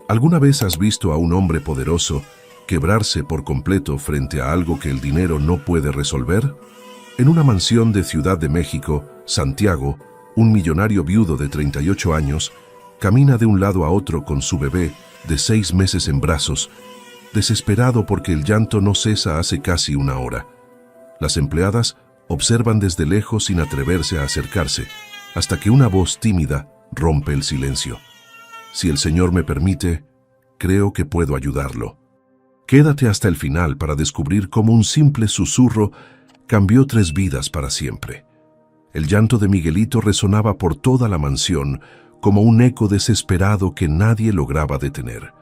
¿Alguna vez has visto a un hombre poderoso quebrarse por completo frente a algo que el dinero no puede resolver? En una mansión de Ciudad de México, Santiago, un millonario viudo de 38 años, camina de un lado a otro con su bebé de 6 meses en brazos, desesperado porque el llanto no cesa hace casi una hora. Las empleadas observan desde lejos sin atreverse a acercarse, hasta que una voz tímida rompe el silencio. Si el Señor me permite, creo que puedo ayudarlo. Quédate hasta el final para descubrir cómo un simple susurro cambió 3 vidas para siempre. El llanto de Miguelito resonaba por toda la mansión como un eco desesperado que nadie lograba detener.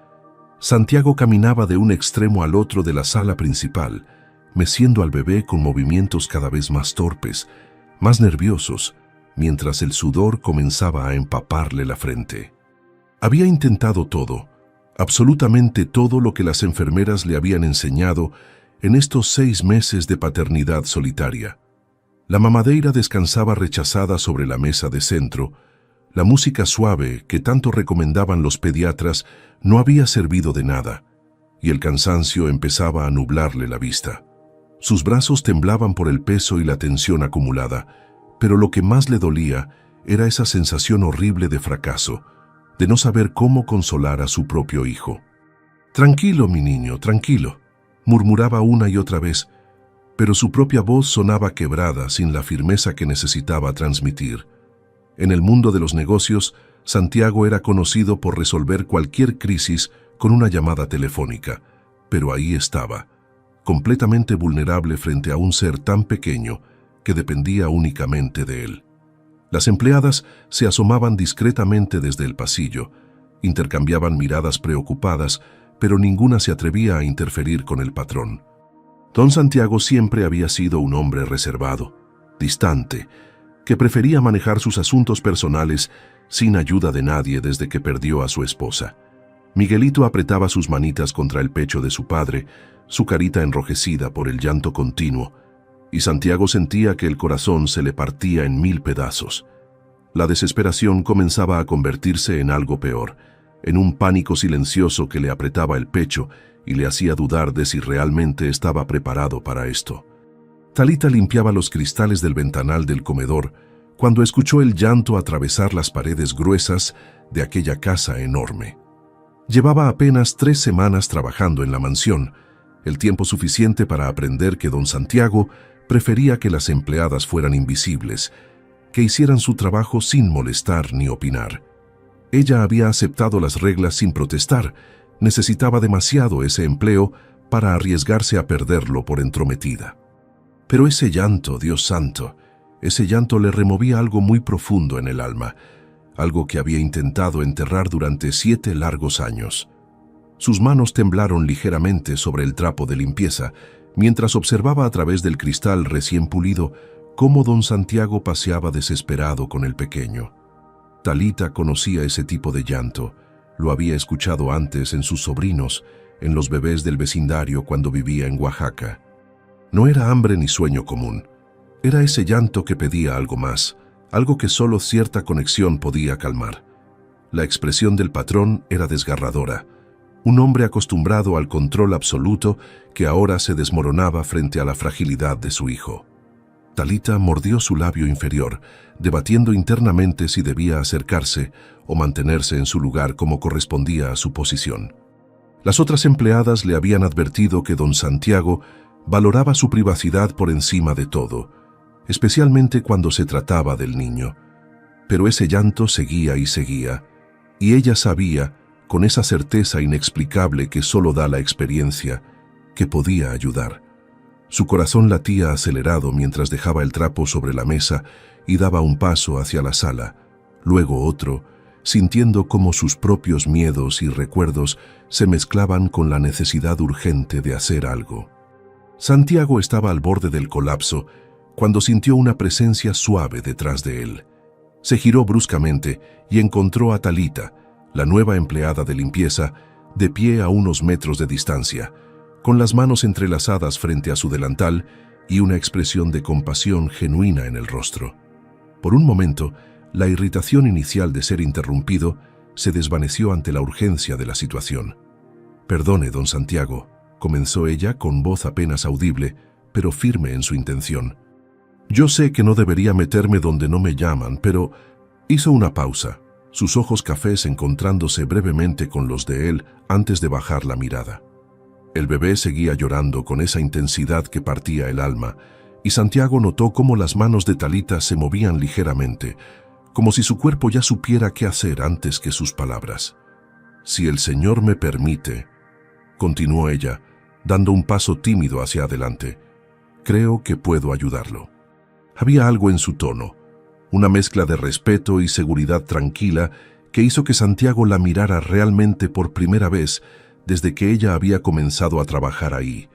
Santiago caminaba de un extremo al otro de la sala principal, meciendo al bebé con movimientos cada vez más torpes, más nerviosos, mientras el sudor comenzaba a empaparle la frente. Había intentado todo, absolutamente todo lo que las enfermeras le habían enseñado en estos 6 meses de paternidad solitaria. La mamadeira descansaba rechazada sobre la mesa de centro. La música suave que tanto recomendaban los pediatras no había servido de nada, y el cansancio empezaba a nublarle la vista. Sus brazos temblaban por el peso y la tensión acumulada, pero lo que más le dolía era esa sensación horrible de fracaso, de no saber cómo consolar a su propio hijo. «Tranquilo, mi niño, tranquilo», murmuraba una y otra vez, pero su propia voz sonaba quebrada, sin la firmeza que necesitaba transmitir. En el mundo de los negocios, Santiago era conocido por resolver cualquier crisis con una llamada telefónica, pero ahí estaba, completamente vulnerable frente a un ser tan pequeño que dependía únicamente de él. Las empleadas se asomaban discretamente desde el pasillo, intercambiaban miradas preocupadas, pero ninguna se atrevía a interferir con el patrón. Don Santiago siempre había sido un hombre reservado, distante, que prefería manejar sus asuntos personales sin ayuda de nadie desde que perdió a su esposa. Miguelito apretaba sus manitas contra el pecho de su padre, su carita enrojecida por el llanto continuo, y Santiago sentía que el corazón se le partía en 1000 pedazos. La desesperación comenzaba a convertirse en algo peor, en un pánico silencioso que le apretaba el pecho y le hacía dudar de si realmente estaba preparado para esto. Talita limpiaba los cristales del ventanal del comedor cuando escuchó el llanto atravesar las paredes gruesas de aquella casa enorme. Llevaba apenas 3 semanas trabajando en la mansión, el tiempo suficiente para aprender que don Santiago prefería que las empleadas fueran invisibles, que hicieran su trabajo sin molestar ni opinar. Ella había aceptado las reglas sin protestar, necesitaba demasiado ese empleo para arriesgarse a perderlo por entrometida. Pero ese llanto, Dios santo, ese llanto le removía algo muy profundo en el alma, algo que había intentado enterrar durante 7 largos años. Sus manos temblaron ligeramente sobre el trapo de limpieza, mientras observaba a través del cristal recién pulido cómo don Santiago paseaba desesperado con el pequeño. Talita conocía ese tipo de llanto, lo había escuchado antes en sus sobrinos, en los bebés del vecindario cuando vivía en Oaxaca. No era hambre ni sueño común, era ese llanto que pedía algo más, algo que solo cierta conexión podía calmar. La expresión del patrón era desgarradora, un hombre acostumbrado al control absoluto que ahora se desmoronaba frente a la fragilidad de su hijo. Talita mordió su labio inferior, debatiendo internamente si debía acercarse o mantenerse en su lugar como correspondía a su posición. Las otras empleadas le habían advertido que don Santiago valoraba su privacidad por encima de todo, especialmente cuando se trataba del niño. Pero ese llanto seguía y seguía, y ella sabía, con esa certeza inexplicable que solo da la experiencia, que podía ayudar. Su corazón latía acelerado mientras dejaba el trapo sobre la mesa y daba un paso hacia la sala, luego otro, sintiendo cómo sus propios miedos y recuerdos se mezclaban con la necesidad urgente de hacer algo. Santiago estaba al borde del colapso cuando sintió una presencia suave detrás de él. Se giró bruscamente y encontró a Talita, la nueva empleada de limpieza, de pie a unos metros de distancia, con las manos entrelazadas frente a su delantal y una expresión de compasión genuina en el rostro. Por un momento, la irritación inicial de ser interrumpido se desvaneció ante la urgencia de la situación. «Perdone, don Santiago», comenzó ella con voz apenas audible, pero firme en su intención. «Yo sé que no debería meterme donde no me llaman, pero…» Hizo una pausa, sus ojos cafés encontrándose brevemente con los de él antes de bajar la mirada. El bebé seguía llorando con esa intensidad que partía el alma, y Santiago notó cómo las manos de Talita se movían ligeramente, como si su cuerpo ya supiera qué hacer antes que sus palabras. «Si el Señor me permite», continuó ella, dando un paso tímido hacia adelante, «creo que puedo ayudarlo». Había algo en su tono, una mezcla de respeto y seguridad tranquila que hizo que Santiago la mirara realmente por primera vez desde que ella había comenzado a trabajar ahí.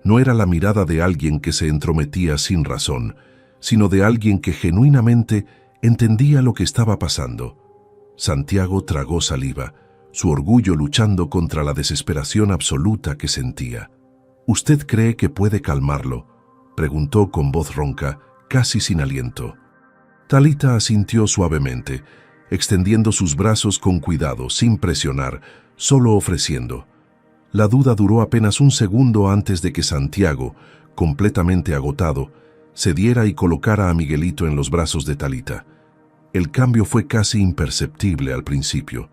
No era la mirada de alguien que se entrometía sin razón, sino de alguien que genuinamente entendía lo que estaba pasando. Santiago tragó saliva, su orgullo luchando contra la desesperación absoluta que sentía. «¿Usted cree que puede calmarlo?», preguntó con voz ronca, casi sin aliento. Talita asintió suavemente, extendiendo sus brazos con cuidado, sin presionar, solo ofreciendo. La duda duró apenas un segundo antes de que Santiago, completamente agotado, cediera y colocara a Miguelito en los brazos de Talita. El cambio fue casi imperceptible al principio,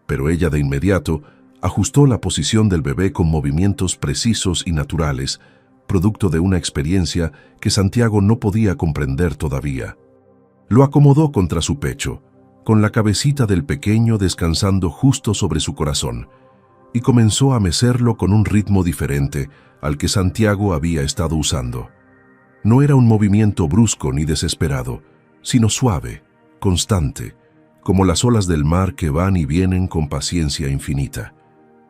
pero ella de inmediato ajustó la posición del bebé con movimientos precisos y naturales, producto de una experiencia que Santiago no podía comprender todavía. Lo acomodó contra su pecho, con la cabecita del pequeño descansando justo sobre su corazón, y comenzó a mecerlo con un ritmo diferente al que Santiago había estado usando. No era un movimiento brusco ni desesperado, sino suave, constante, como las olas del mar que van y vienen con paciencia infinita.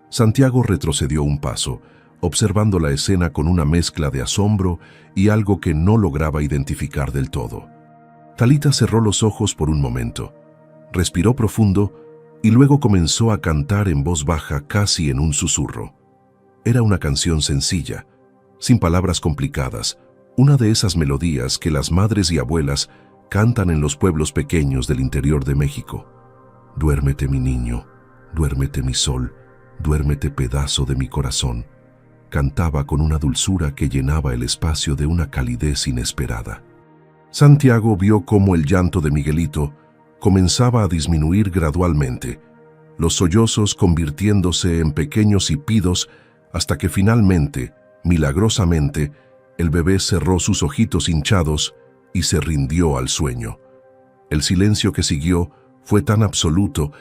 Santiago retrocedió un paso, observando la escena con una mezcla de asombro y algo que no lograba identificar del todo. Talita cerró los ojos por un momento, respiró profundo y luego comenzó a cantar en voz baja, casi en un susurro. Era una canción sencilla, sin palabras complicadas, una de esas melodías que las madres y abuelas cantan en los pueblos pequeños del interior de México. «Duérmete, mi niño, duérmete, mi sol, duérmete, pedazo de mi corazón», cantaba con una dulzura que llenaba el espacio de una calidez inesperada. Santiago vio cómo el llanto de Miguelito comenzaba a disminuir gradualmente, los sollozos convirtiéndose en pequeños hipidos hasta que finalmente, milagrosamente, el bebé cerró sus ojitos hinchados y se rindió al sueño. El silencio que siguió fue tan absoluto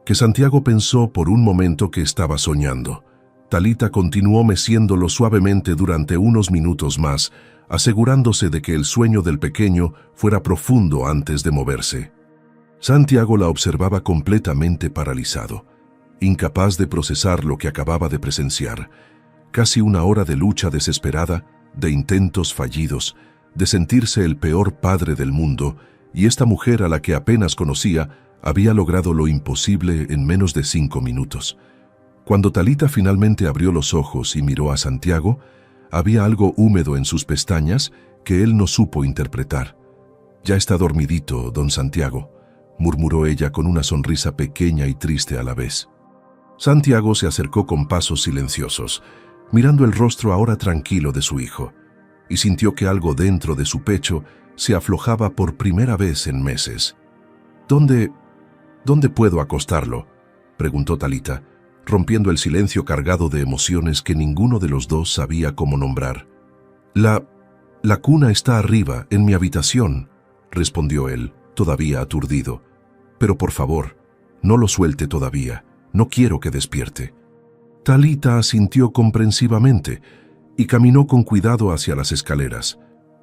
que Santiago pensó por un momento que estaba soñando. Talita continuó meciéndolo suavemente durante unos minutos más, asegurándose de que el sueño del pequeño fuera profundo antes de moverse. Santiago la observaba completamente paralizado, incapaz de procesar lo que acababa de presenciar. Casi una hora de lucha desesperada, de intentos fallidos, de sentirse el peor padre del mundo, y esta mujer a la que apenas conocía había logrado lo imposible en menos de 5 minutos. Cuando Talita finalmente abrió los ojos y miró a Santiago, había algo húmedo en sus pestañas que él no supo interpretar. «Ya está dormidito, don Santiago», murmuró ella con una sonrisa pequeña y triste a la vez. Santiago se acercó con pasos silenciosos, mirando el rostro ahora tranquilo de su hijo, y sintió que algo dentro de su pecho se aflojaba por primera vez en meses. ¿Dónde puedo acostarlo?», preguntó Talita, rompiendo el silencio cargado de emociones que ninguno de los dos sabía cómo nombrar. La cuna está arriba, en mi habitación», respondió él, todavía aturdido. «Pero por favor, no lo suelte todavía, no quiero que despierte». Talita asintió comprensivamente y caminó con cuidado hacia las escaleras,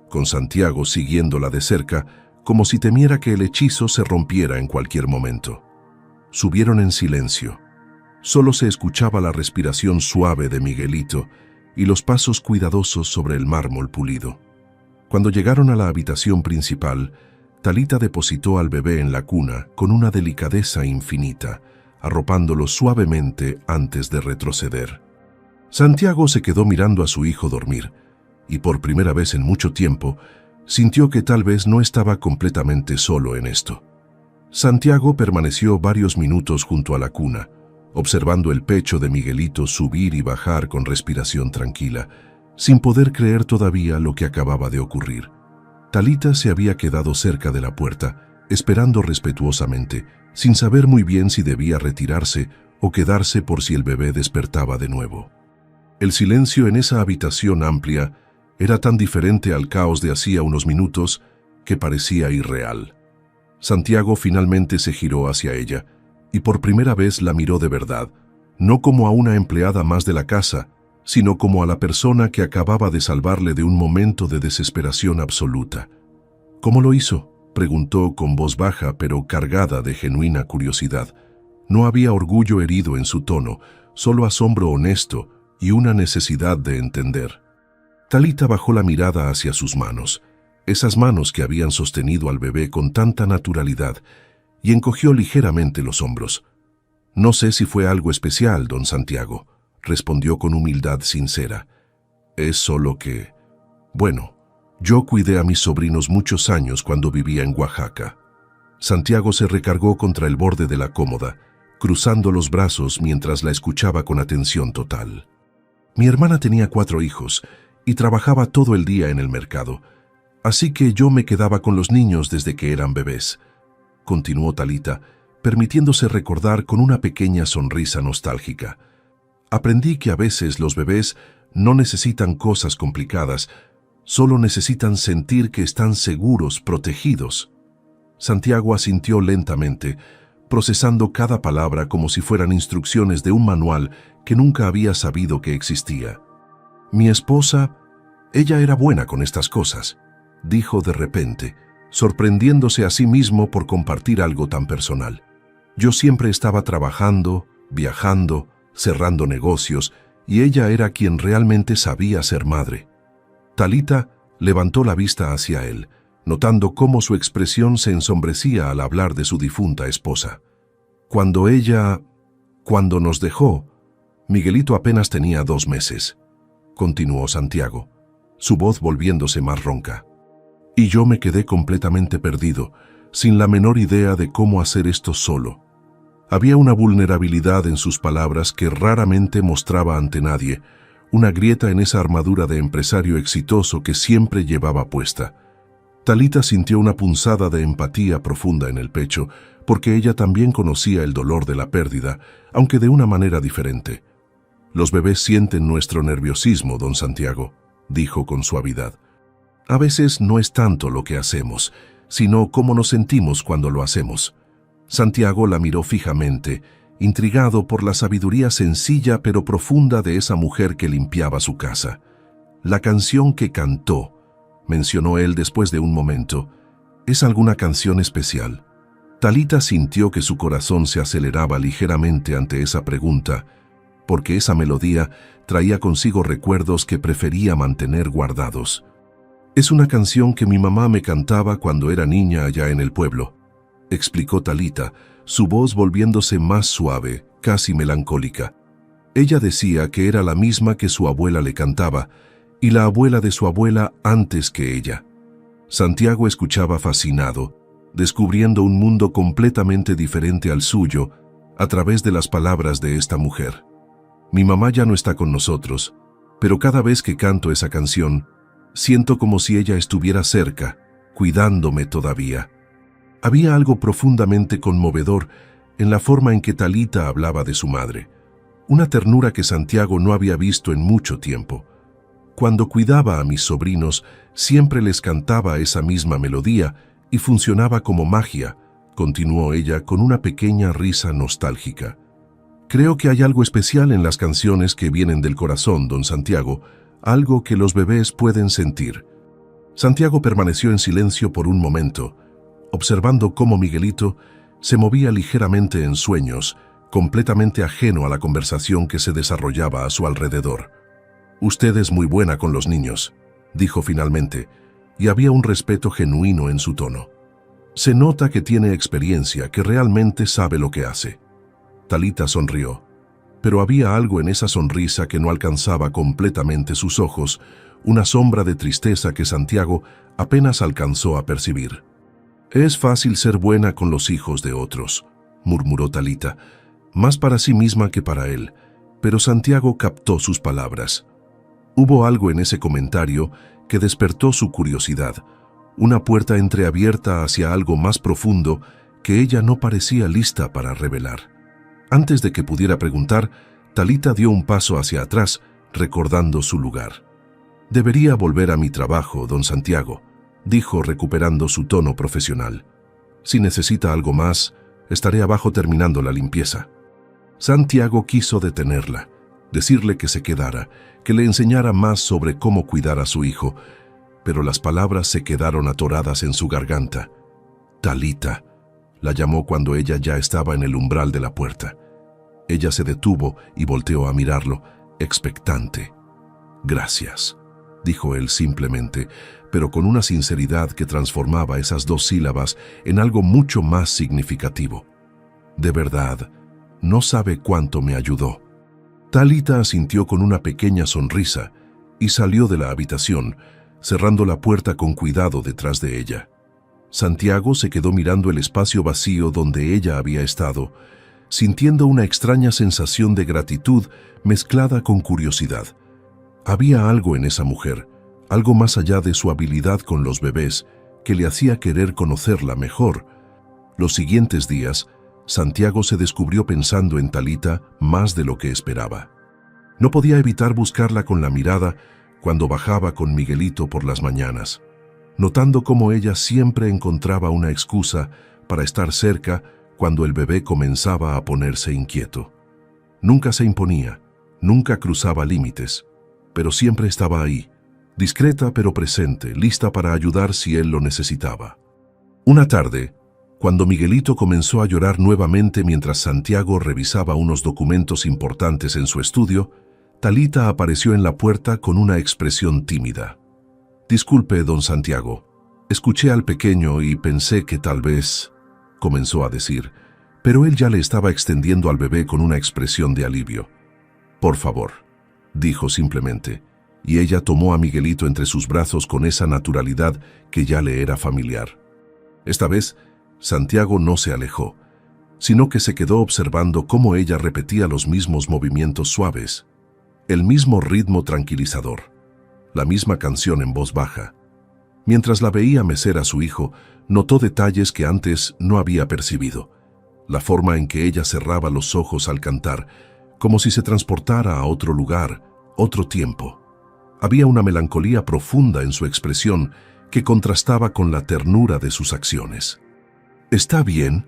con Santiago siguiéndola de cerca, como si temiera que el hechizo se rompiera en cualquier momento. Subieron en silencio. Solo se escuchaba la respiración suave de Miguelito y los pasos cuidadosos sobre el mármol pulido. Cuando llegaron a la habitación principal, Talita depositó al bebé en la cuna con una delicadeza infinita, arropándolo suavemente antes de retroceder. Santiago se quedó mirando a su hijo dormir, y por primera vez en mucho tiempo sintió que tal vez no estaba completamente solo en esto. Santiago permaneció varios minutos junto a la cuna, observando el pecho de Miguelito subir y bajar con respiración tranquila, sin poder creer todavía lo que acababa de ocurrir. Talita se había quedado cerca de la puerta, esperando respetuosamente, sin saber muy bien si debía retirarse o quedarse por si el bebé despertaba de nuevo. El silencio en esa habitación amplia era tan diferente al caos de hacía unos minutos que parecía irreal. Santiago finalmente se giró hacia ella y por primera vez la miró de verdad, no como a una empleada más de la casa, sino como a la persona que acababa de salvarle de un momento de desesperación absoluta. ¿Cómo lo hizo?, preguntó con voz baja pero cargada de genuina curiosidad. No había orgullo herido en su tono, solo asombro honesto y una necesidad de entender. Talita bajó la mirada hacia sus manos, esas manos que habían sostenido al bebé con tanta naturalidad, y encogió ligeramente los hombros. «No sé si fue algo especial, don Santiago», respondió con humildad sincera. «Es solo que... bueno, yo cuidé a mis sobrinos muchos años cuando vivía en Oaxaca». Santiago se recargó contra el borde de la cómoda, cruzando los brazos mientras la escuchaba con atención total. «Mi hermana tenía 4 hijos y trabajaba todo el día en el mercado, así que yo me quedaba con los niños desde que eran bebés», continuó Talita, permitiéndose recordar con una pequeña sonrisa nostálgica. «Aprendí que a veces los bebés no necesitan cosas complicadas, solo necesitan sentir que están seguros, protegidos». Santiago asintió lentamente, procesando cada palabra como si fueran instrucciones de un manual que nunca había sabido que existía. «Mi esposa, ella era buena con estas cosas», dijo de repente, sorprendiéndose a sí mismo por compartir algo tan personal. «Yo siempre estaba trabajando, viajando, cerrando negocios, y ella era quien realmente sabía ser madre». Talita levantó la vista hacia él, notando cómo su expresión se ensombrecía al hablar de su difunta esposa. Cuando nos dejó, Miguelito apenas tenía 2 meses», continuó Santiago, su voz volviéndose más ronca. «Y yo me quedé completamente perdido, sin la menor idea de cómo hacer esto solo». Había una vulnerabilidad en sus palabras que raramente mostraba ante nadie, una grieta en esa armadura de empresario exitoso que siempre llevaba puesta. Talita sintió una punzada de empatía profunda en el pecho, porque ella también conocía el dolor de la pérdida, aunque de una manera diferente. «Los bebés sienten nuestro nerviosismo, don Santiago», dijo con suavidad. «A veces no es tanto lo que hacemos, sino cómo nos sentimos cuando lo hacemos». Santiago la miró fijamente, intrigado por la sabiduría sencilla pero profunda de esa mujer que limpiaba su casa. «La canción que cantó», mencionó él después de un momento, «¿es alguna canción especial?». Talita sintió que su corazón se aceleraba ligeramente ante esa pregunta, porque esa melodía traía consigo recuerdos que prefería mantener guardados. «Es una canción que mi mamá me cantaba cuando era niña allá en el pueblo», explicó Talita, su voz volviéndose más suave, casi melancólica. Ella decía que era la misma que su abuela le cantaba, y la abuela de su abuela antes que ella. Santiago escuchaba fascinado, descubriendo un mundo completamente diferente al suyo a través de las palabras de esta mujer. «Mi mamá ya no está con nosotros, pero cada vez que canto esa canción, siento como si ella estuviera cerca, cuidándome todavía». Había algo profundamente conmovedor en la forma en que Talita hablaba de su madre, una ternura que Santiago no había visto en mucho tiempo. «Cuando cuidaba a mis sobrinos, siempre les cantaba esa misma melodía y funcionaba como magia», continuó ella con una pequeña risa nostálgica. «Creo que hay algo especial en las canciones que vienen del corazón, don Santiago, algo que los bebés pueden sentir». Santiago permaneció en silencio por un momento, observando cómo Miguelito se movía ligeramente en sueños, completamente ajeno a la conversación que se desarrollaba a su alrededor. «Usted es muy buena con los niños», dijo finalmente, y había un respeto genuino en su tono. «Se nota que tiene experiencia, que realmente sabe lo que hace». Talita sonrió, pero había algo en esa sonrisa que no alcanzaba completamente sus ojos, una sombra de tristeza que Santiago apenas alcanzó a percibir. Es fácil ser buena con los hijos de otros, murmuró Talita, más para sí misma que para él, pero Santiago captó sus palabras. Hubo algo en ese comentario que despertó su curiosidad, una puerta entreabierta hacia algo más profundo que ella no parecía lista para revelar. Antes de que pudiera preguntar, Talita dio un paso hacia atrás, recordando su lugar. «Debería volver a mi trabajo, don Santiago», dijo recuperando su tono profesional. «Si necesita algo más, estaré abajo terminando la limpieza». Santiago quiso detenerla, decirle que se quedara, que le enseñara más sobre cómo cuidar a su hijo, pero las palabras se quedaron atoradas en su garganta. «Talita», la llamó cuando ella ya estaba en el umbral de la puerta. Ella se detuvo y volteó a mirarlo, expectante. «Gracias», dijo él simplemente, pero con una sinceridad que transformaba esas dos sílabas en algo mucho más significativo. «De verdad, no sabe cuánto me ayudó». Talita asintió con una pequeña sonrisa y salió de la habitación, cerrando la puerta con cuidado detrás de ella. Santiago se quedó mirando el espacio vacío donde ella había estado, sintiendo una extraña sensación de gratitud mezclada con curiosidad. Había algo en esa mujer, algo más allá de su habilidad con los bebés, que le hacía querer conocerla mejor. Los siguientes días, Santiago se descubrió pensando en Talita más de lo que esperaba. No podía evitar buscarla con la mirada cuando bajaba con Miguelito por las mañanas, notando cómo ella siempre encontraba una excusa para estar cerca cuando el bebé comenzaba a ponerse inquieto. Nunca se imponía, nunca cruzaba límites, pero siempre estaba ahí, discreta pero presente, lista para ayudar si él lo necesitaba. Una tarde, cuando Miguelito comenzó a llorar nuevamente mientras Santiago revisaba unos documentos importantes en su estudio, Talita apareció en la puerta con una expresión tímida. «Disculpe, don Santiago, escuché al pequeño y pensé que tal vez», comenzó a decir, pero él ya le estaba extendiendo al bebé con una expresión de alivio. «Por favor», dijo simplemente, y ella tomó a Miguelito entre sus brazos con esa naturalidad que ya le era familiar. Esta vez, Santiago no se alejó, sino que se quedó observando cómo ella repetía los mismos movimientos suaves, el mismo ritmo tranquilizador, la misma canción en voz baja. Mientras la veía mecer a su hijo, notó detalles que antes no había percibido. La forma en que ella cerraba los ojos al cantar, como si se transportara a otro lugar, otro tiempo. Había una melancolía profunda en su expresión que contrastaba con la ternura de sus acciones. «¿Está bien?»,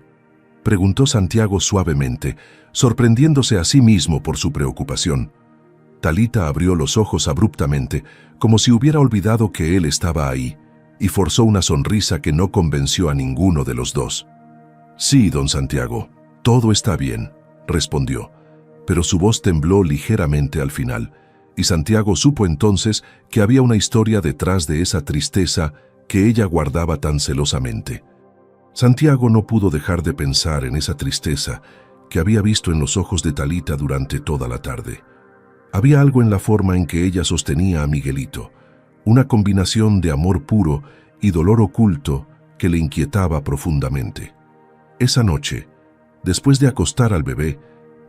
preguntó Santiago suavemente, sorprendiéndose a sí mismo por su preocupación. Talita abrió los ojos abruptamente, como si hubiera olvidado que él estaba ahí, y forzó una sonrisa que no convenció a ninguno de los dos. «Sí, don Santiago, todo está bien», respondió, pero su voz tembló ligeramente al final, y Santiago supo entonces que había una historia detrás de esa tristeza que ella guardaba tan celosamente. Santiago no pudo dejar de pensar en esa tristeza que había visto en los ojos de Talita durante toda la tarde. Había algo en la forma en que ella sostenía a Miguelito, una combinación de amor puro y dolor oculto que le inquietaba profundamente. Esa noche, después de acostar al bebé,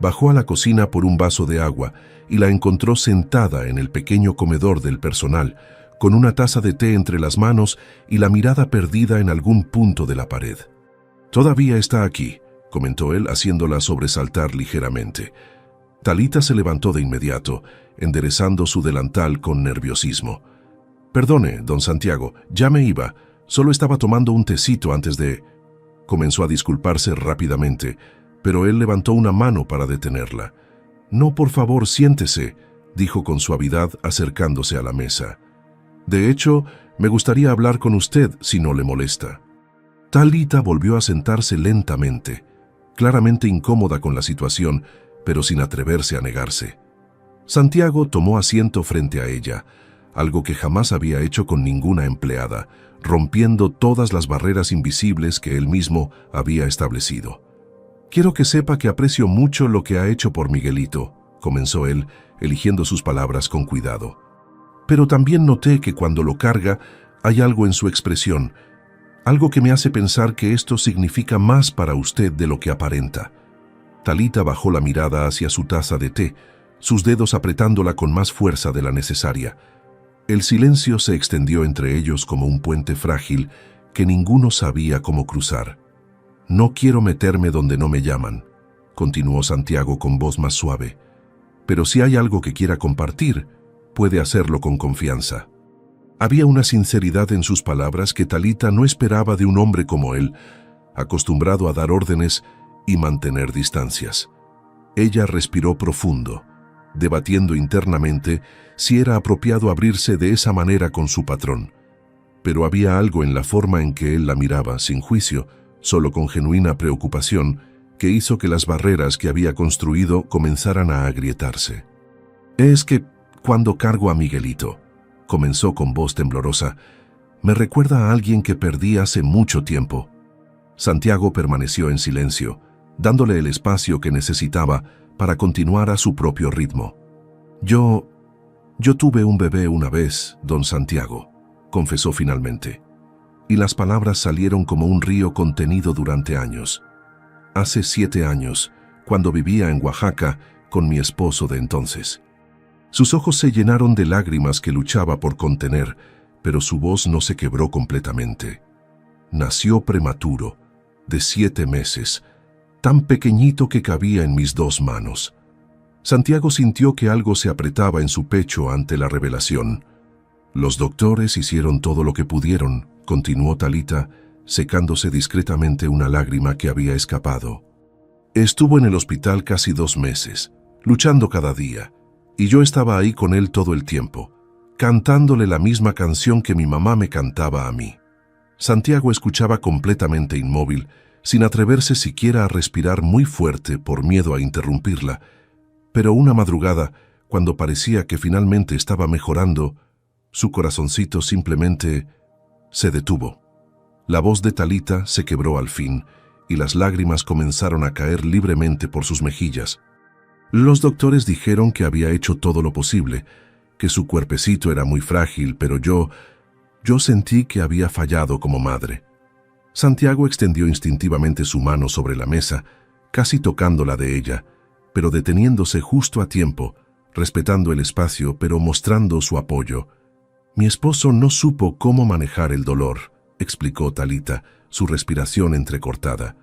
bajó a la cocina por un vaso de agua y la encontró sentada en el pequeño comedor del personal, con una taza de té entre las manos y la mirada perdida en algún punto de la pared. «Todavía está aquí», comentó él, haciéndola sobresaltar ligeramente. Talita se levantó de inmediato, enderezando su delantal con nerviosismo. «Perdone, don Santiago, ya me iba. Solo estaba tomando un tecito antes de...». Comenzó a disculparse rápidamente, pero él levantó una mano para detenerla. «No, por favor, siéntese», dijo con suavidad acercándose a la mesa. «De hecho, me gustaría hablar con usted si no le molesta». Talita volvió a sentarse lentamente, claramente incómoda con la situación, pero sin atreverse a negarse. Santiago tomó asiento frente a ella, algo que jamás había hecho con ninguna empleada, rompiendo todas las barreras invisibles que él mismo había establecido. «Quiero que sepa que aprecio mucho lo que ha hecho por Miguelito», comenzó él, eligiendo sus palabras con cuidado. «Pero también noté que cuando lo carga hay algo en su expresión. Algo que me hace pensar que esto significa más para usted de lo que aparenta. Talita bajó la mirada hacia su taza de té, sus dedos apretándola con más fuerza de la necesaria. El silencio se extendió entre ellos como un puente frágil que ninguno sabía cómo cruzar. «No quiero meterme donde no me llaman», continuó Santiago con voz más suave. «Pero si hay algo que quiera compartir, puede hacerlo con confianza». Había una sinceridad en sus palabras que Talita no esperaba de un hombre como él, acostumbrado a dar órdenes y mantener distancias. Ella respiró profundo, debatiendo internamente si era apropiado abrirse de esa manera con su patrón. Pero había algo en la forma en que él la miraba, sin juicio, solo con genuina preocupación, que hizo que las barreras que había construido comenzaran a agrietarse. «Es que cuando cargo a Miguelito», comenzó con voz temblorosa, «me recuerda a alguien que perdí hace mucho tiempo». Santiago permaneció en silencio, dándole el espacio que necesitaba para continuar a su propio ritmo. Yo tuve un bebé una vez, don Santiago», confesó finalmente, y las palabras salieron como un río contenido durante años. «Hace 7 años, cuando vivía en Oaxaca con mi esposo de entonces». Sus ojos se llenaron de lágrimas que luchaba por contener, pero su voz no se quebró completamente. «Nació prematuro, de 7 meses, tan pequeñito que cabía en mis 2 manos». Santiago sintió que algo se apretaba en su pecho ante la revelación. «Los doctores hicieron todo lo que pudieron», continuó Talita, secándose discretamente una lágrima que había escapado. «Estuvo en el hospital casi 2 meses, luchando cada día, y yo estaba ahí con él todo el tiempo, cantándole la misma canción que mi mamá me cantaba a mí». Santiago escuchaba completamente inmóvil, sin atreverse siquiera a respirar muy fuerte por miedo a interrumpirla, pero una madrugada, cuando parecía que finalmente estaba mejorando, su corazoncito simplemente se detuvo. La voz de Talita se quebró al fin, y las lágrimas comenzaron a caer libremente por sus mejillas. «Los doctores dijeron que había hecho todo lo posible, que su cuerpecito era muy frágil, pero yo sentí que había fallado como madre». Santiago extendió instintivamente su mano sobre la mesa, casi tocándola de ella, pero deteniéndose justo a tiempo, respetando el espacio, pero mostrando su apoyo. «Mi esposo no supo cómo manejar el dolor», explicó Talita, su respiración entrecortada.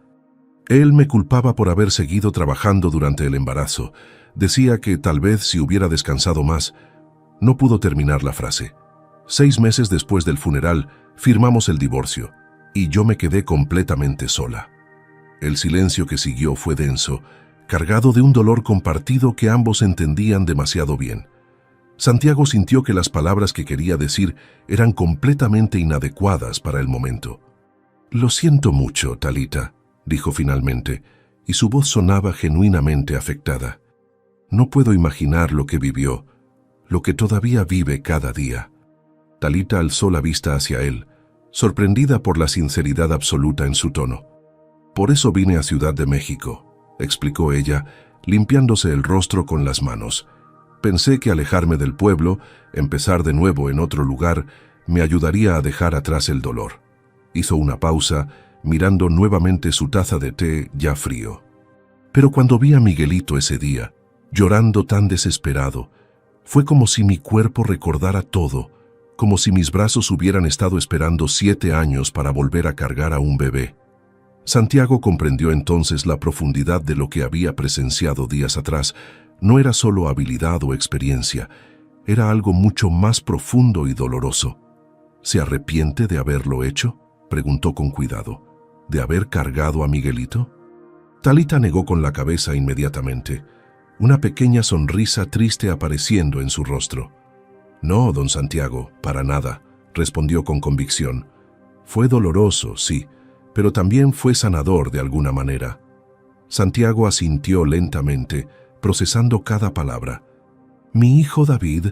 «Él me culpaba por haber seguido trabajando durante el embarazo. Decía que tal vez si hubiera descansado más». No pudo terminar la frase. 6 meses después del funeral, firmamos el divorcio, y yo me quedé completamente sola. El silencio que siguió fue denso, cargado de un dolor compartido que ambos entendían demasiado bien. Santiago sintió que las palabras que quería decir eran completamente inadecuadas para el momento. «Lo siento mucho, Talita», dijo finalmente, y su voz sonaba genuinamente afectada. «No puedo imaginar lo que vivió, lo que todavía vive cada día». Talita alzó la vista hacia él, sorprendida por la sinceridad absoluta en su tono. «Por eso vine a Ciudad de México», explicó ella, limpiándose el rostro con las manos. «Pensé que alejarme del pueblo, empezar de nuevo en otro lugar, me ayudaría a dejar atrás el dolor». Hizo una pausa, mirando nuevamente su taza de té ya frío. «Pero cuando vi a Miguelito ese día, llorando tan desesperado, fue como si mi cuerpo recordara todo, como si mis brazos hubieran estado esperando 7 años para volver a cargar a un bebé». Santiago comprendió entonces la profundidad de lo que había presenciado días atrás. No era solo habilidad o experiencia, era algo mucho más profundo y doloroso. «¿Se arrepiente de haberlo hecho?», preguntó con cuidado. «¿De haber cargado a Miguelito?». Talita negó con la cabeza inmediatamente, una pequeña sonrisa triste apareciendo en su rostro. «No, don Santiago, para nada», respondió con convicción. «Fue doloroso, sí, pero también fue sanador de alguna manera». Santiago asintió lentamente, procesando cada palabra. «Mi hijo David,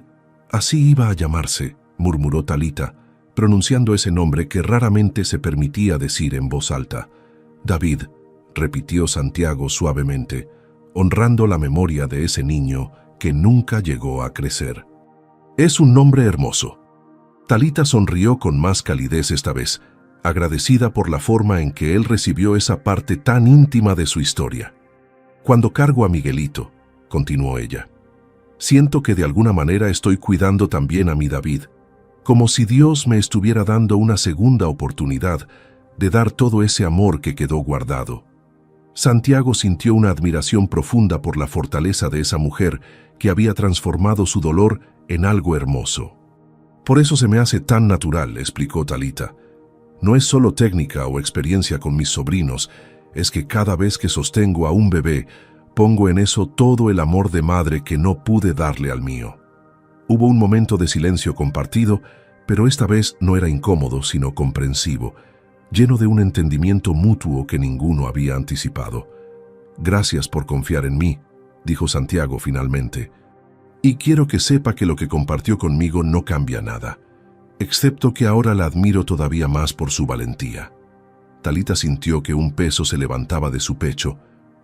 así iba a llamarse», murmuró Talita, pronunciando ese nombre que raramente se permitía decir en voz alta. «David», repitió Santiago suavemente, honrando la memoria de ese niño que nunca llegó a crecer. «Es un nombre hermoso». Talita sonrió con más calidez esta vez, agradecida por la forma en que él recibió esa parte tan íntima de su historia. Cuando cargo a Miguelito, continuó ella, siento que de alguna manera estoy cuidando también a mi David, como si Dios me estuviera dando una segunda oportunidad de dar todo ese amor que quedó guardado. Santiago sintió una admiración profunda por la fortaleza de esa mujer que había transformado su dolor en algo hermoso. Por eso se me hace tan natural, explicó Talita. No es solo técnica o experiencia con mis sobrinos, es que cada vez que sostengo a un bebé, pongo en eso todo el amor de madre que no pude darle al mío. Hubo un momento de silencio compartido, pero esta vez no era incómodo, sino comprensivo, lleno de un entendimiento mutuo que ninguno había anticipado. Gracias por confiar en mí, dijo Santiago finalmente. Y quiero que sepa que lo que compartió conmigo no cambia nada, excepto que ahora la admiro todavía más por su valentía. Talita sintió que un peso se levantaba de su pecho,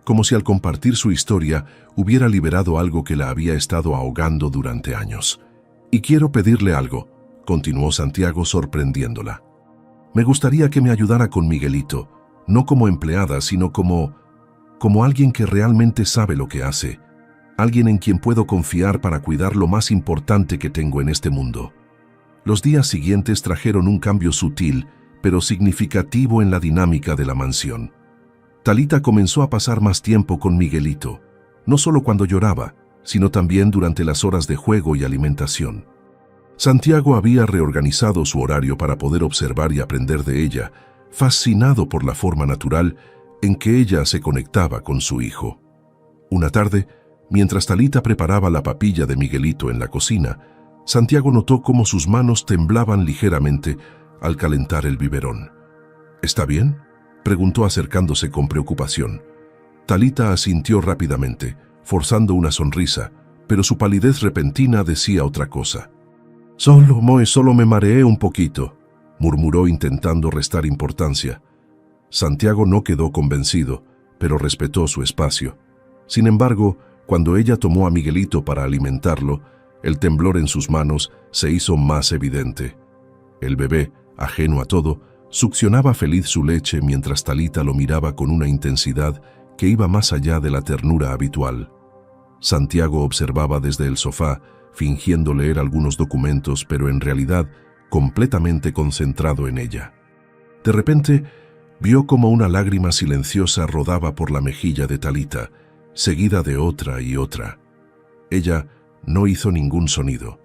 como si al compartir su historia hubiera liberado algo que la había estado ahogando durante años. Y quiero pedirle algo, continuó Santiago sorprendiéndola. Me gustaría que me ayudara con Miguelito, no como empleada, sino como alguien que realmente sabe lo que hace, alguien en quien puedo confiar para cuidar lo más importante que tengo en este mundo. Los días siguientes trajeron un cambio sutil, pero significativo en la dinámica de la mansión. Talita comenzó a pasar más tiempo con Miguelito, no solo cuando lloraba, sino también durante las horas de juego y alimentación. Santiago había reorganizado su horario para poder observar y aprender de ella, fascinado por la forma natural en que ella se conectaba con su hijo. Una tarde, mientras Talita preparaba la papilla de Miguelito en la cocina, Santiago notó cómo sus manos temblaban ligeramente al calentar el biberón. ¿Está bien?, preguntó acercándose con preocupación. Talita asintió rápidamente, forzando una sonrisa, pero su palidez repentina decía otra cosa. Solo me mareé un poquito, murmuró intentando restar importancia. Santiago no quedó convencido, pero respetó su espacio. Sin embargo, cuando ella tomó a Miguelito para alimentarlo, el temblor en sus manos se hizo más evidente. El bebé, ajeno a todo, succionaba feliz su leche mientras Talita lo miraba con una intensidad que iba más allá de la ternura habitual. Santiago observaba desde el sofá, fingiendo leer algunos documentos, pero en realidad completamente concentrado en ella. De repente, vio como una lágrima silenciosa rodaba por la mejilla de Talita, seguida de otra y otra. Ella no hizo ningún sonido.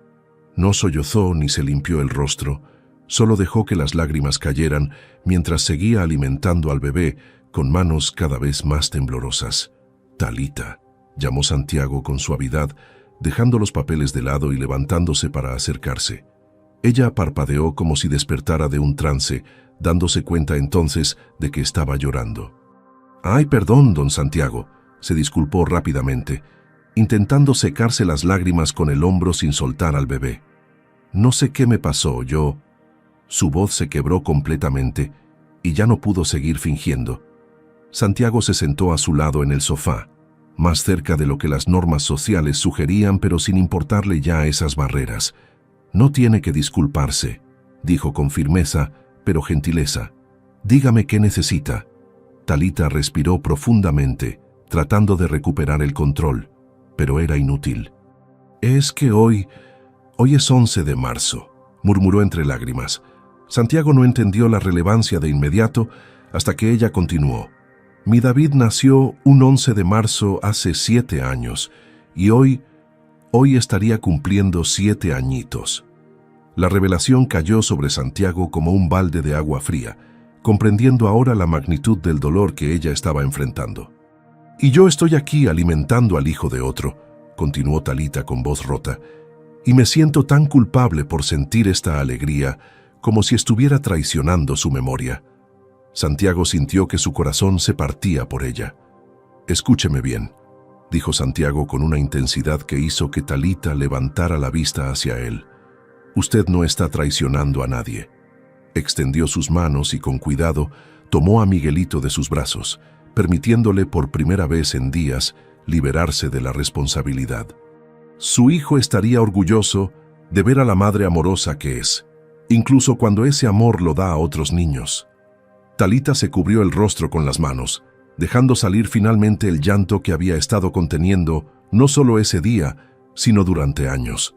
No sollozó ni se limpió el rostro, solo dejó que las lágrimas cayeran mientras seguía alimentando al bebé con manos cada vez más temblorosas. «Talita», llamó Santiago con suavidad, dejando los papeles de lado y levantándose para acercarse. Ella parpadeó como si despertara de un trance, dándose cuenta entonces de que estaba llorando. «Ay, perdón, don Santiago», se disculpó rápidamente, intentando secarse las lágrimas con el hombro sin soltar al bebé. «No sé qué me pasó, yo...». Su voz se quebró completamente y ya no pudo seguir fingiendo. Santiago se sentó a su lado en el sofá, más cerca de lo que las normas sociales sugerían, pero sin importarle ya esas barreras. «No tiene que disculparse», dijo con firmeza, pero gentileza. «Dígame qué necesita». Talita respiró profundamente, tratando de recuperar el control, pero era inútil. «Es que hoy es 11 de marzo», murmuró entre lágrimas. Santiago no entendió la relevancia de inmediato hasta que ella continuó. «Mi David nació un 11 de marzo hace 7 años y hoy estaría cumpliendo 7 añitos». La revelación cayó sobre Santiago como un balde de agua fría, comprendiendo ahora la magnitud del dolor que ella estaba enfrentando. «Y yo estoy aquí alimentando al hijo de otro», continuó Talita con voz rota, «y me siento tan culpable por sentir esta alegría, como si estuviera traicionando su memoria». Santiago sintió que su corazón se partía por ella. «Escúcheme bien», dijo Santiago con una intensidad que hizo que Talita levantara la vista hacia él. «Usted no está traicionando a nadie». Extendió sus manos y con cuidado tomó a Miguelito de sus brazos, permitiéndole por primera vez en días liberarse de la responsabilidad. «Su hijo estaría orgulloso de ver a la madre amorosa que es», incluso cuando ese amor lo da a otros niños. Talita se cubrió el rostro con las manos, dejando salir finalmente el llanto que había estado conteniendo no solo ese día, sino durante años.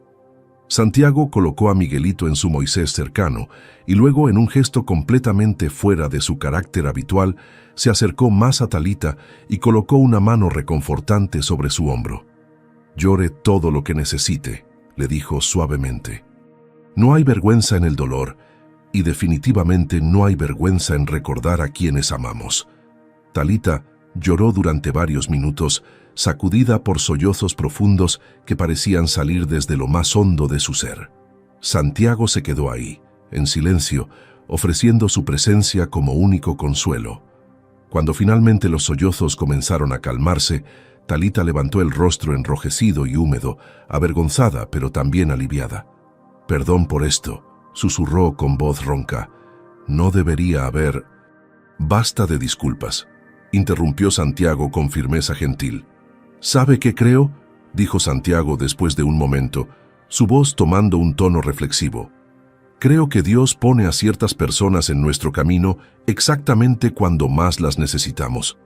Santiago colocó a Miguelito en su Moisés cercano y luego, en un gesto completamente fuera de su carácter habitual, se acercó más a Talita y colocó una mano reconfortante sobre su hombro. «Llore todo lo que necesite», le dijo suavemente. «No hay vergüenza en el dolor, y definitivamente no hay vergüenza en recordar a quienes amamos». Talita lloró durante varios minutos, sacudida por sollozos profundos que parecían salir desde lo más hondo de su ser. Santiago se quedó ahí, en silencio, ofreciendo su presencia como único consuelo. Cuando finalmente los sollozos comenzaron a calmarse, Talita levantó el rostro enrojecido y húmedo, avergonzada pero también aliviada. «Perdón por esto», susurró con voz ronca. «No debería haber...» «Basta de disculpas», interrumpió Santiago con firmeza gentil. «¿Sabe qué creo?», dijo Santiago después de un momento, su voz tomando un tono reflexivo. «Creo que Dios pone a ciertas personas en nuestro camino exactamente cuando más las necesitamos».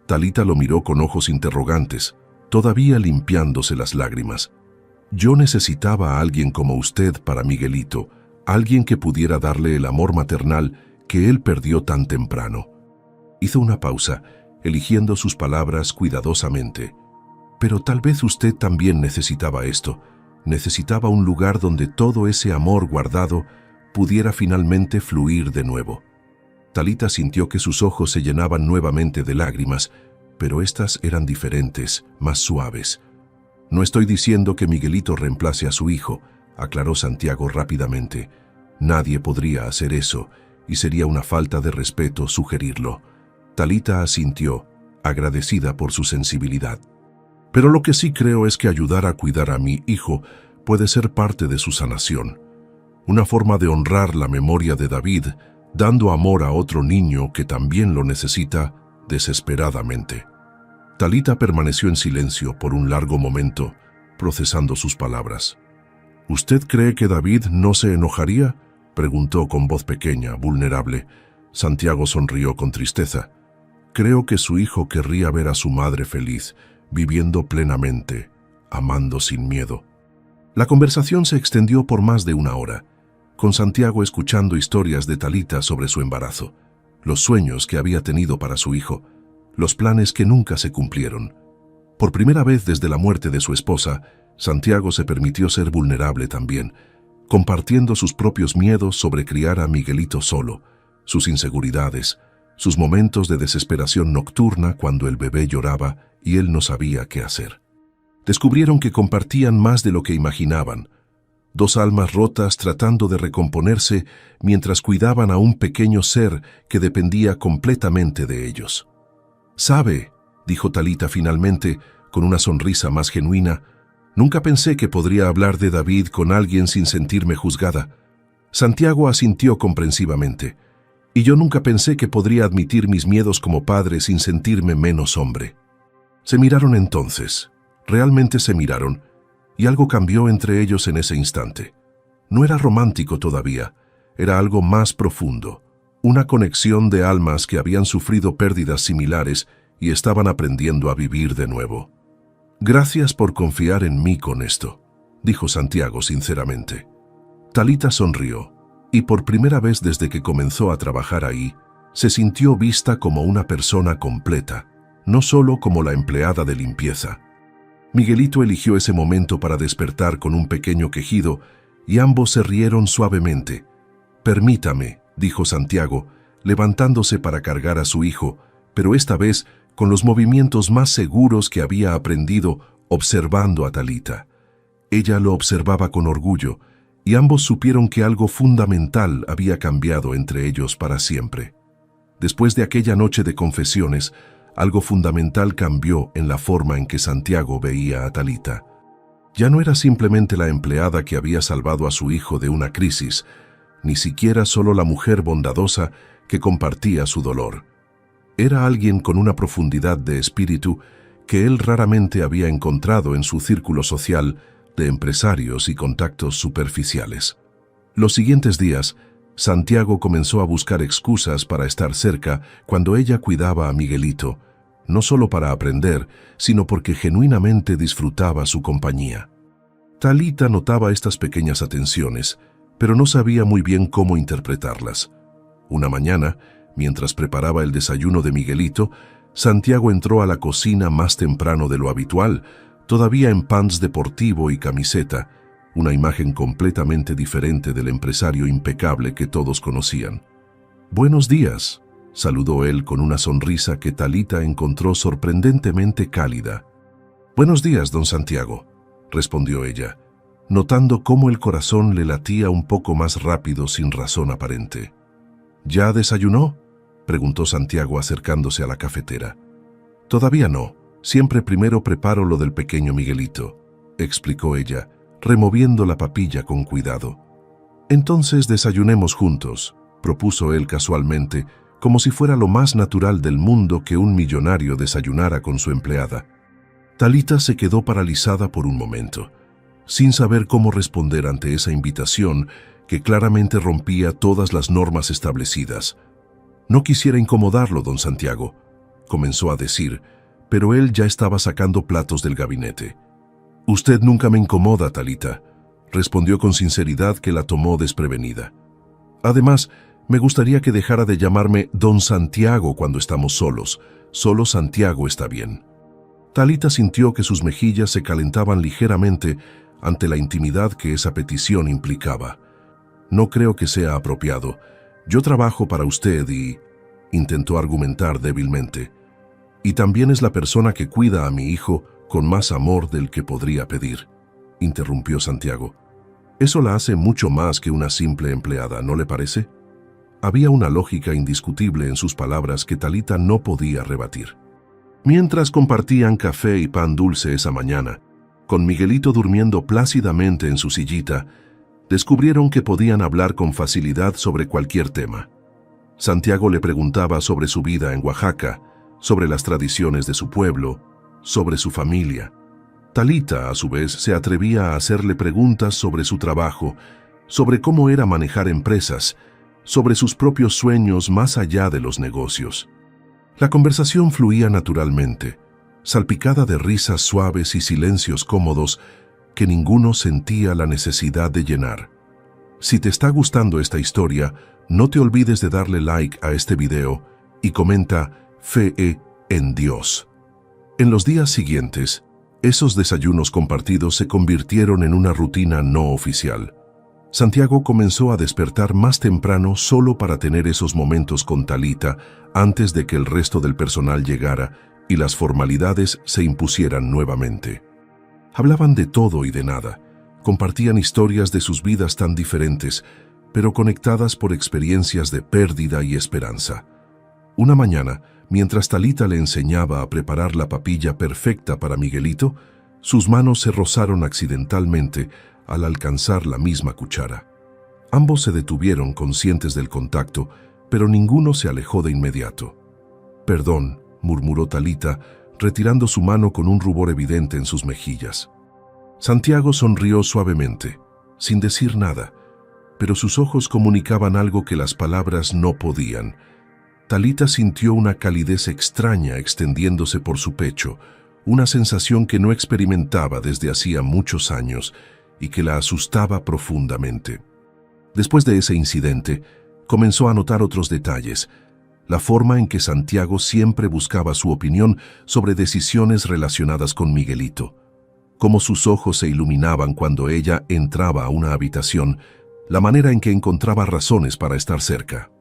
Talita lo miró con ojos interrogantes, todavía limpiándose las lágrimas. «Yo necesitaba a alguien como usted para Miguelito, alguien que pudiera darle el amor maternal que él perdió tan temprano». Hizo una pausa, eligiendo sus palabras cuidadosamente. «Pero tal vez usted también necesitaba esto. Necesitaba un lugar donde todo ese amor guardado pudiera finalmente fluir de nuevo». Talita sintió que sus ojos se llenaban nuevamente de lágrimas, pero estas eran diferentes, más suaves. «No estoy diciendo que Miguelito reemplace a su hijo», aclaró Santiago rápidamente. «Nadie podría hacer eso, y sería una falta de respeto sugerirlo». Talita asintió, agradecida por su sensibilidad. «Pero lo que sí creo es que ayudar a cuidar a mi hijo puede ser parte de su sanación. Una forma de honrar la memoria de David, dando amor a otro niño que también lo necesita desesperadamente». Talita permaneció en silencio por un largo momento, procesando sus palabras. «¿Usted cree que David no se enojaría?», preguntó con voz pequeña, vulnerable. Santiago sonrió con tristeza. «Creo que su hijo querría ver a su madre feliz, viviendo plenamente, amando sin miedo». La conversación se extendió por más de una hora, con Santiago escuchando historias de Talita sobre su embarazo, los sueños que había tenido para su hijo, los planes que nunca se cumplieron. Por primera vez desde la muerte de su esposa, Santiago se permitió ser vulnerable también, compartiendo sus propios miedos sobre criar a Miguelito solo, sus inseguridades, sus momentos de desesperación nocturna cuando el bebé lloraba y él no sabía qué hacer. Descubrieron que compartían más de lo que imaginaban, dos almas rotas tratando de recomponerse mientras cuidaban a un pequeño ser que dependía completamente de ellos. «¿Sabe?», dijo Talita finalmente, con una sonrisa más genuina, «nunca pensé que podría hablar de David con alguien sin sentirme juzgada». Santiago asintió comprensivamente. «Y yo nunca pensé que podría admitir mis miedos como padre sin sentirme menos hombre». Se miraron entonces, realmente se miraron, y algo cambió entre ellos en ese instante. No era romántico todavía, era algo más profundo, una conexión de almas que habían sufrido pérdidas similares y estaban aprendiendo a vivir de nuevo. «Gracias por confiar en mí con esto», dijo Santiago sinceramente. Talita sonrió, y por primera vez desde que comenzó a trabajar ahí, se sintió vista como una persona completa, no solo como la empleada de limpieza. Miguelito eligió ese momento para despertar con un pequeño quejido, y ambos se rieron suavemente. «Permítame», dijo Santiago, levantándose para cargar a su hijo, pero esta vez con los movimientos más seguros que había aprendido observando a Talita. Ella lo observaba con orgullo, y ambos supieron que algo fundamental había cambiado entre ellos para siempre. Después de aquella noche de confesiones, algo fundamental cambió en la forma en que Santiago veía a Talita. Ya no era simplemente la empleada que había salvado a su hijo de una crisis, ni siquiera solo la mujer bondadosa que compartía su dolor. Era alguien con una profundidad de espíritu que él raramente había encontrado en su círculo social de empresarios y contactos superficiales. Los siguientes días, Santiago comenzó a buscar excusas para estar cerca cuando ella cuidaba a Miguelito, no solo para aprender, sino porque genuinamente disfrutaba su compañía. Talita notaba estas pequeñas atenciones, pero no sabía muy bien cómo interpretarlas. Una mañana, mientras preparaba el desayuno de Miguelito, Santiago entró a la cocina más temprano de lo habitual, todavía en pants deportivo y camiseta, una imagen completamente diferente del empresario impecable que todos conocían. «Buenos días», saludó él con una sonrisa que Talita encontró sorprendentemente cálida. «Buenos días, don Santiago», respondió ella, notando cómo el corazón le latía un poco más rápido sin razón aparente. «¿Ya desayunó?», preguntó Santiago acercándose a la cafetera. «Todavía no. Siempre primero preparo lo del pequeño Miguelito», explicó ella, removiendo la papilla con cuidado. «Entonces desayunemos juntos», propuso él casualmente, como si fuera lo más natural del mundo que un millonario desayunara con su empleada. Talita se quedó paralizada por un momento, sin saber cómo responder ante esa invitación que claramente rompía todas las normas establecidas. «No quisiera incomodarlo, don Santiago», comenzó a decir, pero él ya estaba sacando platos del gabinete. «Usted nunca me incomoda, Talita», respondió con sinceridad que la tomó desprevenida. «Además, me gustaría que dejara de llamarme don Santiago cuando estamos solos. Solo Santiago está bien». Talita sintió que sus mejillas se calentaban ligeramente ante la intimidad que esa petición implicaba. «No creo que sea apropiado. Yo trabajo para usted y...», intentó argumentar débilmente. «Y también es la persona que cuida a mi hijo con más amor del que podría pedir», interrumpió Santiago. «Eso la hace mucho más que una simple empleada, ¿no le parece?». Había una lógica indiscutible en sus palabras que Talita no podía rebatir. Mientras compartían café y pan dulce esa mañana, con Miguelito durmiendo plácidamente en su sillita, descubrieron que podían hablar con facilidad sobre cualquier tema. Santiago le preguntaba sobre su vida en Oaxaca, sobre las tradiciones de su pueblo, sobre su familia. Talita, a su vez, se atrevía a hacerle preguntas sobre su trabajo, sobre cómo era manejar empresas, sobre sus propios sueños más allá de los negocios. La conversación fluía naturalmente, salpicada de risas suaves y silencios cómodos que ninguno sentía la necesidad de llenar. Si te está gustando esta historia, no te olvides de darle like a este video y comenta «Fe en Dios». En los días siguientes, esos desayunos compartidos se convirtieron en una rutina no oficial. Santiago comenzó a despertar más temprano solo para tener esos momentos con Talita antes de que el resto del personal llegara y las formalidades se impusieran nuevamente. Hablaban de todo y de nada, compartían historias de sus vidas tan diferentes, pero conectadas por experiencias de pérdida y esperanza. Una mañana, mientras Talita le enseñaba a preparar la papilla perfecta para Miguelito, sus manos se rozaron accidentalmente al alcanzar la misma cuchara. Ambos se detuvieron conscientes del contacto, pero ninguno se alejó de inmediato. «Perdón», murmuró Talita, retirando su mano con un rubor evidente en sus mejillas. Santiago sonrió suavemente, sin decir nada, pero sus ojos comunicaban algo que las palabras no podían. Talita sintió una calidez extraña extendiéndose por su pecho, una sensación que no experimentaba desde hacía muchos años y que la asustaba profundamente. Después de ese incidente, comenzó a notar otros detalles, la forma en que Santiago siempre buscaba su opinión sobre decisiones relacionadas con Miguelito, cómo sus ojos se iluminaban cuando ella entraba a una habitación, la manera en que encontraba razones para estar cerca.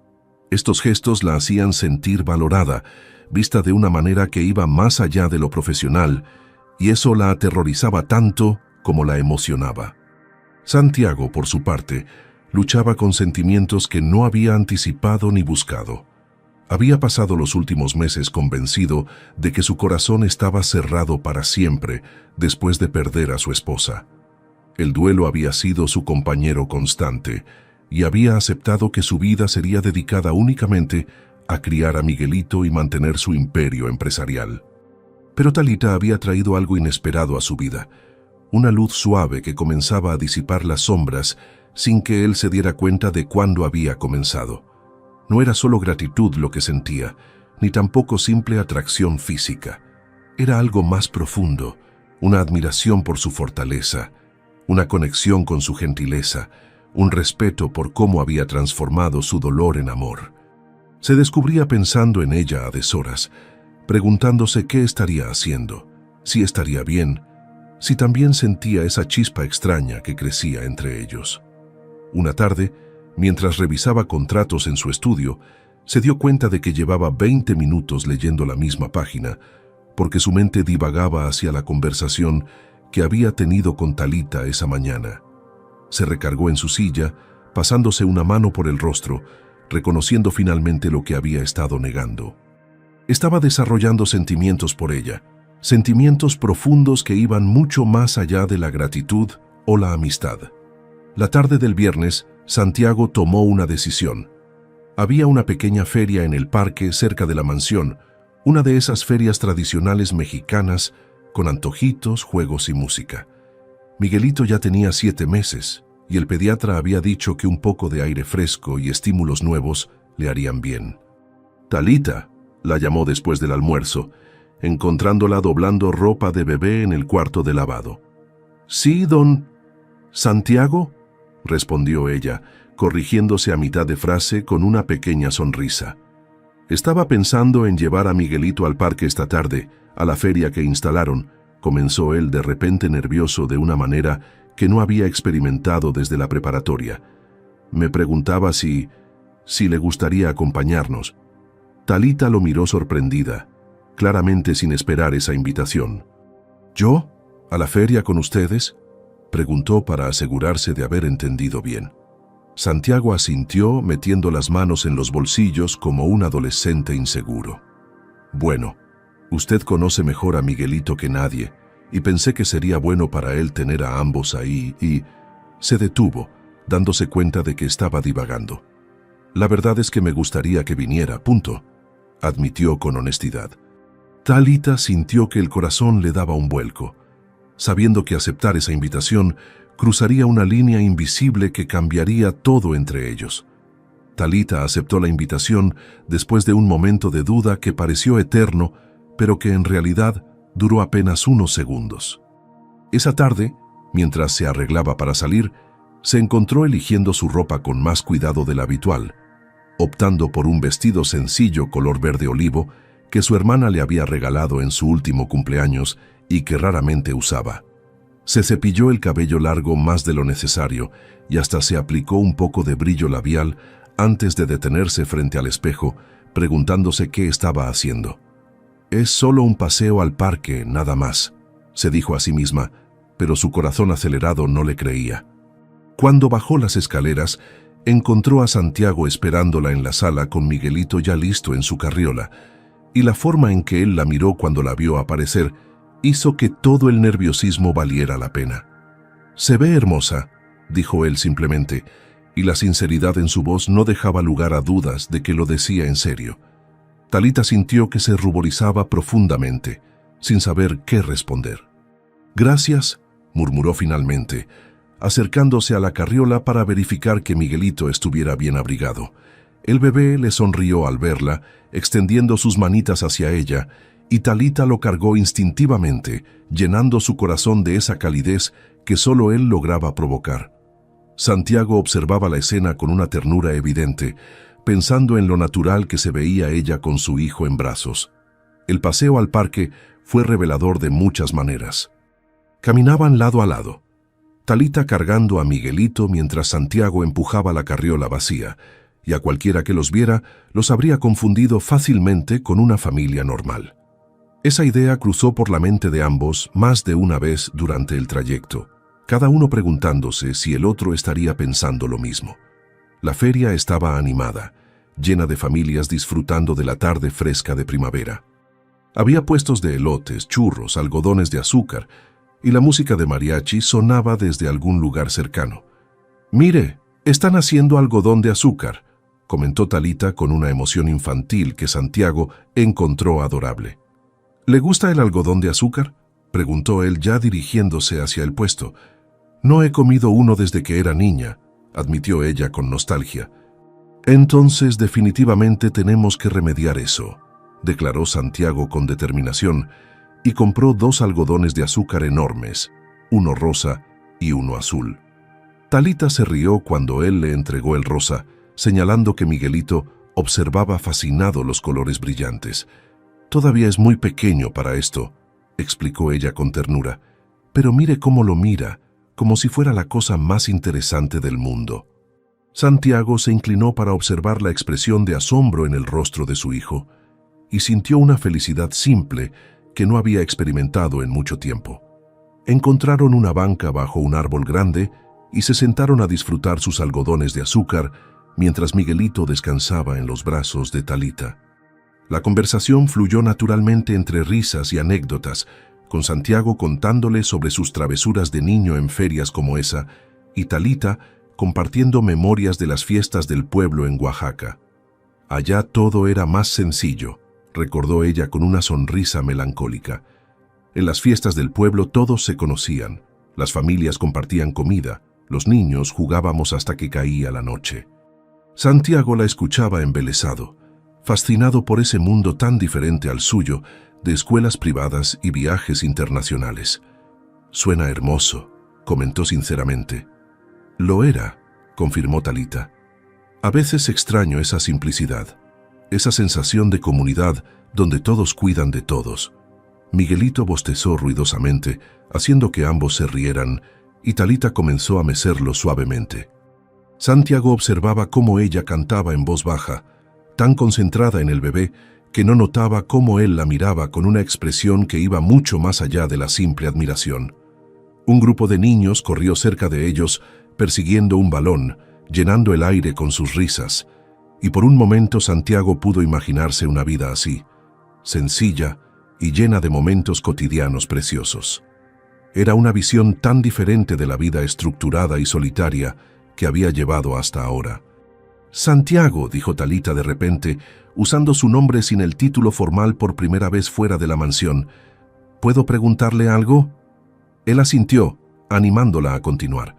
Estos gestos la hacían sentir valorada, vista de una manera que iba más allá de lo profesional, y eso la aterrorizaba tanto como la emocionaba. Santiago, por su parte, luchaba con sentimientos que no había anticipado ni buscado. Había pasado los últimos meses convencido de que su corazón estaba cerrado para siempre después de perder a su esposa. El duelo había sido su compañero constante y había aceptado que su vida sería dedicada únicamente a criar a Miguelito y mantener su imperio empresarial. Pero Talita había traído algo inesperado a su vida, una luz suave que comenzaba a disipar las sombras sin que él se diera cuenta de cuándo había comenzado. No era solo gratitud lo que sentía, ni tampoco simple atracción física. Era algo más profundo, una admiración por su fortaleza, una conexión con su gentileza, un respeto por cómo había transformado su dolor en amor. Se descubría pensando en ella a deshoras, preguntándose qué estaría haciendo, si estaría bien, si también sentía esa chispa extraña que crecía entre ellos. Una tarde, mientras revisaba contratos en su estudio, se dio cuenta de que llevaba 20 minutos leyendo la misma página, porque su mente divagaba hacia la conversación que había tenido con Talita esa mañana. Se recargó en su silla, pasándose una mano por el rostro, reconociendo finalmente lo que había estado negando. Estaba desarrollando sentimientos por ella, sentimientos profundos que iban mucho más allá de la gratitud o la amistad. La tarde del viernes, Santiago tomó una decisión. Había una pequeña feria en el parque cerca de la mansión, una de esas ferias tradicionales mexicanas con antojitos, juegos y música. Miguelito ya tenía 7 meses y el pediatra había dicho que un poco de aire fresco y estímulos nuevos le harían bien. Talita, la llamó después del almuerzo, encontrándola doblando ropa de bebé en el cuarto de lavado. «Sí, don Santiago», respondió ella, corrigiéndose a mitad de frase con una pequeña sonrisa. «Estaba pensando en llevar a Miguelito al parque esta tarde, a la feria que instalaron», comenzó él de repente nervioso de una manera que no había experimentado desde la preparatoria. «Me preguntaba si le gustaría acompañarnos». Talita lo miró sorprendida, claramente sin esperar esa invitación. «¿Yo? ¿A la feria con ustedes?», preguntó para asegurarse de haber entendido bien. Santiago asintió, metiendo las manos en los bolsillos como un adolescente inseguro. «Bueno, usted conoce mejor a Miguelito que nadie, y pensé que sería bueno para él tener a ambos ahí», y se detuvo, dándose cuenta de que estaba divagando. «La verdad es que me gustaría que viniera, punto», admitió con honestidad. Talita sintió que el corazón le daba un vuelco, sabiendo que aceptar esa invitación cruzaría una línea invisible que cambiaría todo entre ellos. Talita aceptó la invitación después de un momento de duda que pareció eterno, pero que en realidad duró apenas unos segundos. Esa tarde, mientras se arreglaba para salir, se encontró eligiendo su ropa con más cuidado del habitual, optando por un vestido sencillo color verde olivo que su hermana le había regalado en su último cumpleaños y que raramente usaba. Se cepilló el cabello largo más de lo necesario y hasta se aplicó un poco de brillo labial antes de detenerse frente al espejo, preguntándose qué estaba haciendo. «Es solo un paseo al parque, nada más», se dijo a sí misma, pero su corazón acelerado no le creía. Cuando bajó las escaleras, encontró a Santiago esperándola en la sala con Miguelito ya listo en su carriola, y la forma en que él la miró cuando la vio aparecer hizo que todo el nerviosismo valiera la pena. «Se ve hermosa», dijo él simplemente, y la sinceridad en su voz no dejaba lugar a dudas de que lo decía en serio. Talita sintió que se ruborizaba profundamente, sin saber qué responder. «Gracias», murmuró finalmente, acercándose a la carriola para verificar que Miguelito estuviera bien abrigado. El bebé le sonrió al verla, extendiendo sus manitas hacia ella, y Talita lo cargó instintivamente, llenando su corazón de esa calidez que solo él lograba provocar. Santiago observaba la escena con una ternura evidente, pensando en lo natural que se veía ella con su hijo en brazos. El paseo al parque fue revelador de muchas maneras. Caminaban lado a lado, Talita cargando a Miguelito mientras Santiago empujaba la carriola vacía, y a cualquiera que los viera los habría confundido fácilmente con una familia normal. Esa idea cruzó por la mente de ambos más de una vez durante el trayecto, cada uno preguntándose si el otro estaría pensando lo mismo. La feria estaba animada, llena de familias disfrutando de la tarde fresca de primavera. Había puestos de elotes, churros, algodones de azúcar, y la música de mariachi sonaba desde algún lugar cercano. «Mire, están haciendo algodón de azúcar», comentó Talita con una emoción infantil que Santiago encontró adorable. «¿Le gusta el algodón de azúcar?», preguntó él ya dirigiéndose hacia el puesto. No he comido uno desde que era niña, admitió ella con nostalgia. Entonces definitivamente tenemos que remediar eso, declaró Santiago con determinación, y compró 2 algodones de azúcar enormes, uno rosa y uno azul. Talita se rió cuando él le entregó el rosa, señalando que Miguelito observaba fascinado los colores brillantes. Todavía es muy pequeño para esto, explicó ella con ternura, pero mire cómo lo mira, como si fuera la cosa más interesante del mundo. Santiago se inclinó para observar la expresión de asombro en el rostro de su hijo y sintió una felicidad simple que no había experimentado en mucho tiempo. Encontraron una banca bajo un árbol grande y se sentaron a disfrutar sus algodones de azúcar mientras Miguelito descansaba en los brazos de Talita. La conversación fluyó naturalmente entre risas y anécdotas, con Santiago contándole sobre sus travesuras de niño en ferias como esa y Talita compartiendo memorias de las fiestas del pueblo en Oaxaca. Allá todo era más sencillo, recordó ella con una sonrisa melancólica. En las fiestas del pueblo todos se conocían, las familias compartían comida, los niños jugábamos hasta que caía la noche. Santiago la escuchaba embelesado, fascinado por ese mundo tan diferente al suyo, de escuelas privadas y viajes internacionales. Suena hermoso, comentó sinceramente. Lo era, confirmó Talita. A veces extraño esa simplicidad, esa sensación de comunidad donde todos cuidan de todos. Miguelito bostezó ruidosamente, haciendo que ambos se rieran, y Talita comenzó a mecerlo suavemente. Santiago observaba cómo ella cantaba en voz baja, tan concentrada en el bebé que no notaba cómo él la miraba con una expresión que iba mucho más allá de la simple admiración. Un grupo de niños corrió cerca de ellos, persiguiendo un balón, llenando el aire con sus risas, y por un momento Santiago pudo imaginarse una vida así, sencilla y llena de momentos cotidianos preciosos. Era una visión tan diferente de la vida estructurada y solitaria que había llevado hasta ahora. Santiago, dijo Talita de repente, usando su nombre sin el título formal por primera vez fuera de la mansión. ¿Puedo preguntarle algo? Él asintió, animándola a continuar.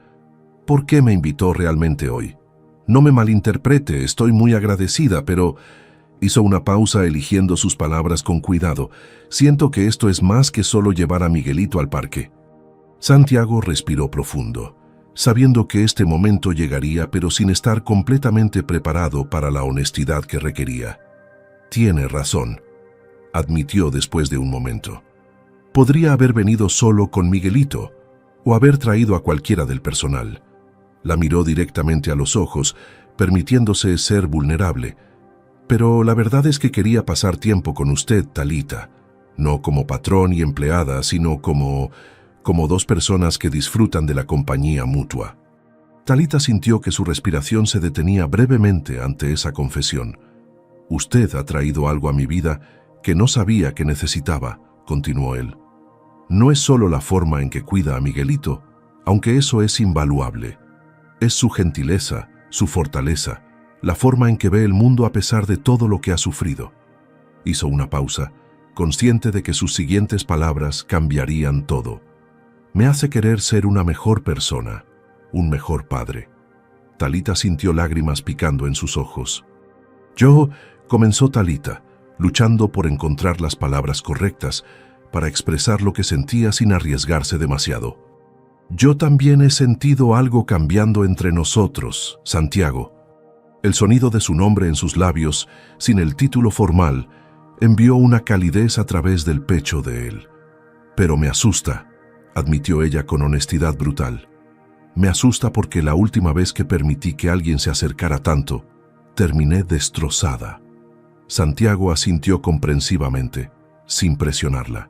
¿Por qué me invitó realmente hoy? No me malinterprete, estoy muy agradecida, pero... Hizo una pausa eligiendo sus palabras con cuidado. Siento que esto es más que solo llevar a Miguelito al parque. Santiago respiró profundo, sabiendo que este momento llegaría, pero sin estar completamente preparado para la honestidad que requería. Tiene razón, admitió después de un momento. Podría haber venido solo con Miguelito, o haber traído a cualquiera del personal. La miró directamente a los ojos, permitiéndose ser vulnerable. Pero la verdad es que quería pasar tiempo con usted, Talita. No como patrón y empleada, sino como 2 personas que disfrutan de la compañía mutua. Talita sintió que su respiración se detenía brevemente ante esa confesión. Usted ha traído algo a mi vida que no sabía que necesitaba, continuó él. No es solo la forma en que cuida a Miguelito, aunque eso es invaluable. Es su gentileza, su fortaleza, la forma en que ve el mundo a pesar de todo lo que ha sufrido. Hizo una pausa, consciente de que sus siguientes palabras cambiarían todo. Me hace querer ser una mejor persona, un mejor padre. Talita sintió lágrimas picando en sus ojos. Comenzó Talita, luchando por encontrar las palabras correctas para expresar lo que sentía sin arriesgarse demasiado. Yo también he sentido algo cambiando entre nosotros, Santiago. El sonido de su nombre en sus labios, sin el título formal, envió una calidez a través del pecho de él. Pero me asusta, admitió ella con honestidad brutal. Me asusta porque la última vez que permití que alguien se acercara tanto, terminé destrozada. Santiago asintió comprensivamente, sin presionarla.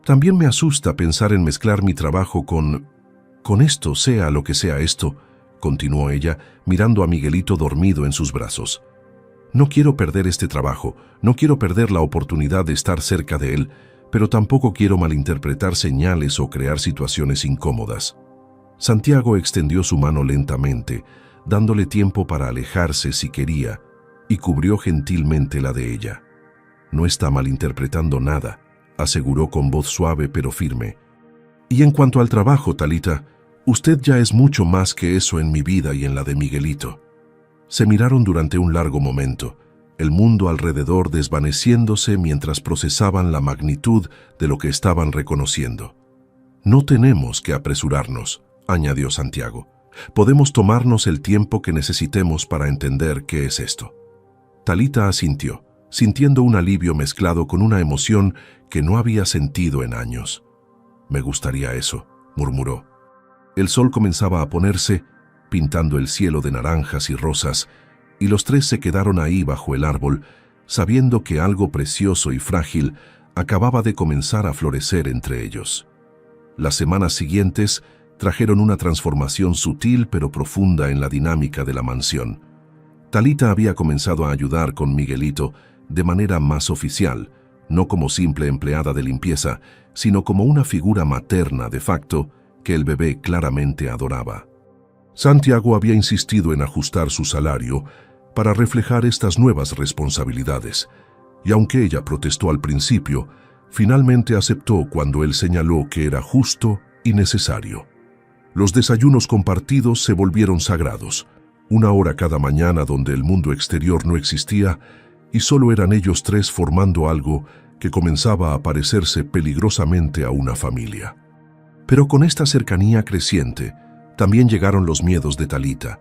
También me asusta pensar en mezclar mi trabajo con esto, sea lo que sea esto, continuó ella, mirando a Miguelito dormido en sus brazos. No quiero perder este trabajo, no quiero perder la oportunidad de estar cerca de él, pero tampoco quiero malinterpretar señales o crear situaciones incómodas. Santiago extendió su mano lentamente, dándole tiempo para alejarse si quería, y cubrió gentilmente la de ella. No está malinterpretando nada, aseguró con voz suave pero firme. Y en cuanto al trabajo, Talita, usted ya es mucho más que eso en mi vida y en la de Miguelito. Se miraron durante un largo momento, el mundo alrededor desvaneciéndose mientras procesaban la magnitud de lo que estaban reconociendo. No tenemos que apresurarnos, añadió Santiago. Podemos tomarnos el tiempo que necesitemos para entender qué es esto. Talita asintió, sintiendo un alivio mezclado con una emoción que no había sentido en años. Me gustaría eso, murmuró. El sol comenzaba a ponerse, pintando el cielo de naranjas y rosas, y los tres se quedaron ahí bajo el árbol, sabiendo que algo precioso y frágil acababa de comenzar a florecer entre ellos. Las semanas siguientes trajeron una transformación sutil pero profunda en la dinámica de la mansión. Talita había comenzado a ayudar con Miguelito de manera más oficial, no como simple empleada de limpieza, sino como una figura materna de facto que el bebé claramente adoraba. Santiago había insistido en ajustar su salario para reflejar estas nuevas responsabilidades, y aunque ella protestó al principio, finalmente aceptó cuando él señaló que era justo y necesario. Los desayunos compartidos se volvieron sagrados, una hora cada mañana donde el mundo exterior no existía y solo eran ellos tres formando algo que comenzaba a parecerse peligrosamente a una familia. Pero con esta cercanía creciente, también llegaron los miedos de Talita,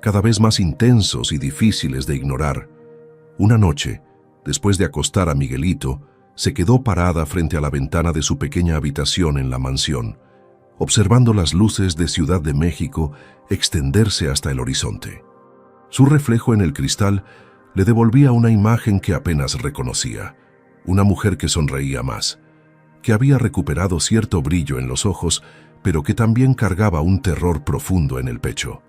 cada vez más intensos y difíciles de ignorar. Una noche, después de acostar a Miguelito, se quedó parada frente a la ventana de su pequeña habitación en la mansión, observando las luces de Ciudad de México extenderse hasta el horizonte. Su reflejo en el cristal le devolvía una imagen que apenas reconocía, una mujer que sonreía más, que había recuperado cierto brillo en los ojos, pero que también cargaba un terror profundo en el pecho.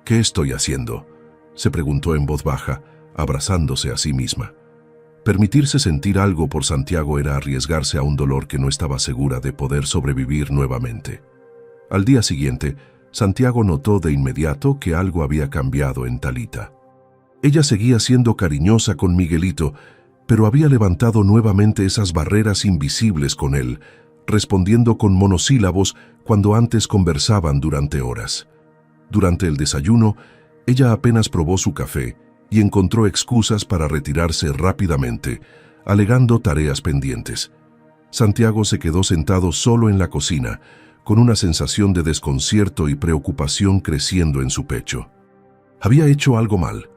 ¿Qué estoy haciendo?, se preguntó en voz baja, abrazándose a sí misma. Permitirse sentir algo por Santiago era arriesgarse a un dolor que no estaba segura de poder sobrevivir nuevamente. Al día siguiente, Santiago notó de inmediato que algo había cambiado en Talita. Ella seguía siendo cariñosa con Miguelito, pero había levantado nuevamente esas barreras invisibles con él, respondiendo con monosílabos cuando antes conversaban durante horas. Durante el desayuno, ella apenas probó su café y encontró excusas para retirarse rápidamente, alegando tareas pendientes. Santiago se quedó sentado solo en la cocina, con una sensación de desconcierto y preocupación creciendo en su pecho. Había hecho algo mal.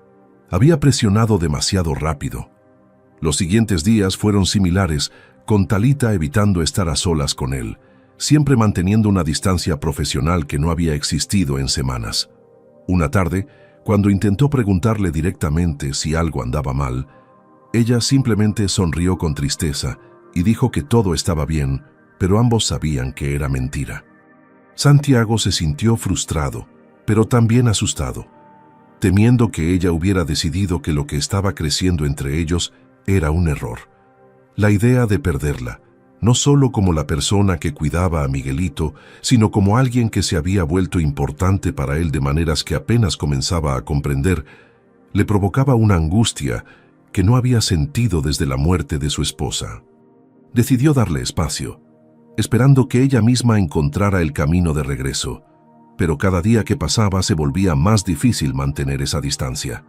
Había presionado demasiado rápido. Los siguientes días fueron similares, con Talita evitando estar a solas con él, siempre manteniendo una distancia profesional que no había existido en semanas. Una tarde, cuando intentó preguntarle directamente si algo andaba mal, ella simplemente sonrió con tristeza y dijo que todo estaba bien, pero ambos sabían que era mentira. Santiago se sintió frustrado, pero también asustado, temiendo que ella hubiera decidido que lo que estaba creciendo entre ellos era un error. La idea de perderla, no solo como la persona que cuidaba a Miguelito, sino como alguien que se había vuelto importante para él de maneras que apenas comenzaba a comprender, le provocaba una angustia que no había sentido desde la muerte de su esposa. Decidió darle espacio, esperando que ella misma encontrara el camino de regreso, pero cada día que pasaba se volvía más difícil mantener esa distancia.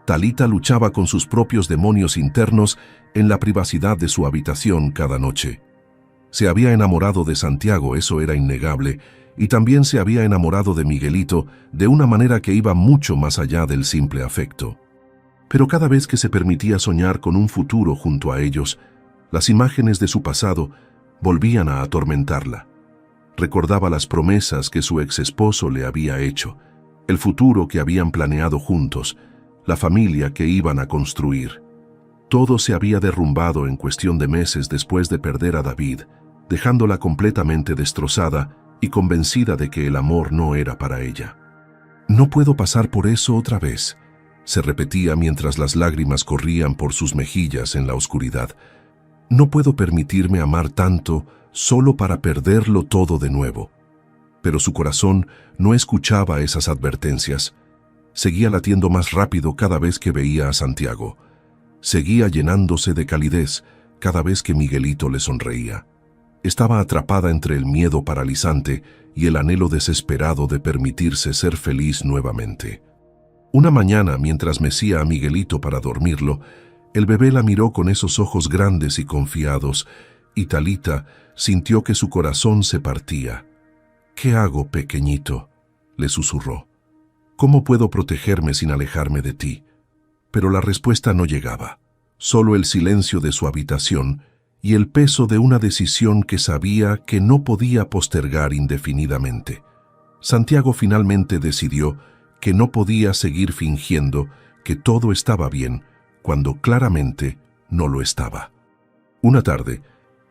Talita luchaba con sus propios demonios internos en la privacidad de su habitación cada noche. Se había enamorado de Santiago, eso era innegable, y también se había enamorado de Miguelito de una manera que iba mucho más allá del simple afecto. Pero cada vez que se permitía soñar con un futuro junto a ellos, las imágenes de su pasado volvían a atormentarla. Recordaba las promesas que su ex esposo le había hecho, el futuro que habían planeado juntos, la familia que iban a construir. Todo se había derrumbado en cuestión de meses después de perder a David, dejándola completamente destrozada y convencida de que el amor no era para ella. No puedo pasar por eso otra vez, se repetía mientras las lágrimas corrían por sus mejillas en la oscuridad. No puedo permitirme amar tanto solo para perderlo todo de nuevo. Pero su corazón no escuchaba esas advertencias. Seguía latiendo más rápido cada vez que veía a Santiago. Seguía llenándose de calidez, cada vez que Miguelito le sonreía. Estaba atrapada entre el miedo paralizante y el anhelo desesperado de permitirse ser feliz nuevamente. Una mañana, mientras mecía a Miguelito para dormirlo, el bebé la miró con esos ojos grandes y confiados, y Talita sintió que su corazón se partía. «¿Qué hago, pequeñito?», le susurró. «¿Cómo puedo protegerme sin alejarme de ti?». Pero la respuesta no llegaba, solo el silencio de su habitación y el peso de una decisión que sabía que no podía postergar indefinidamente. Santiago finalmente decidió que no podía seguir fingiendo que todo estaba bien cuando claramente no lo estaba. Una tarde,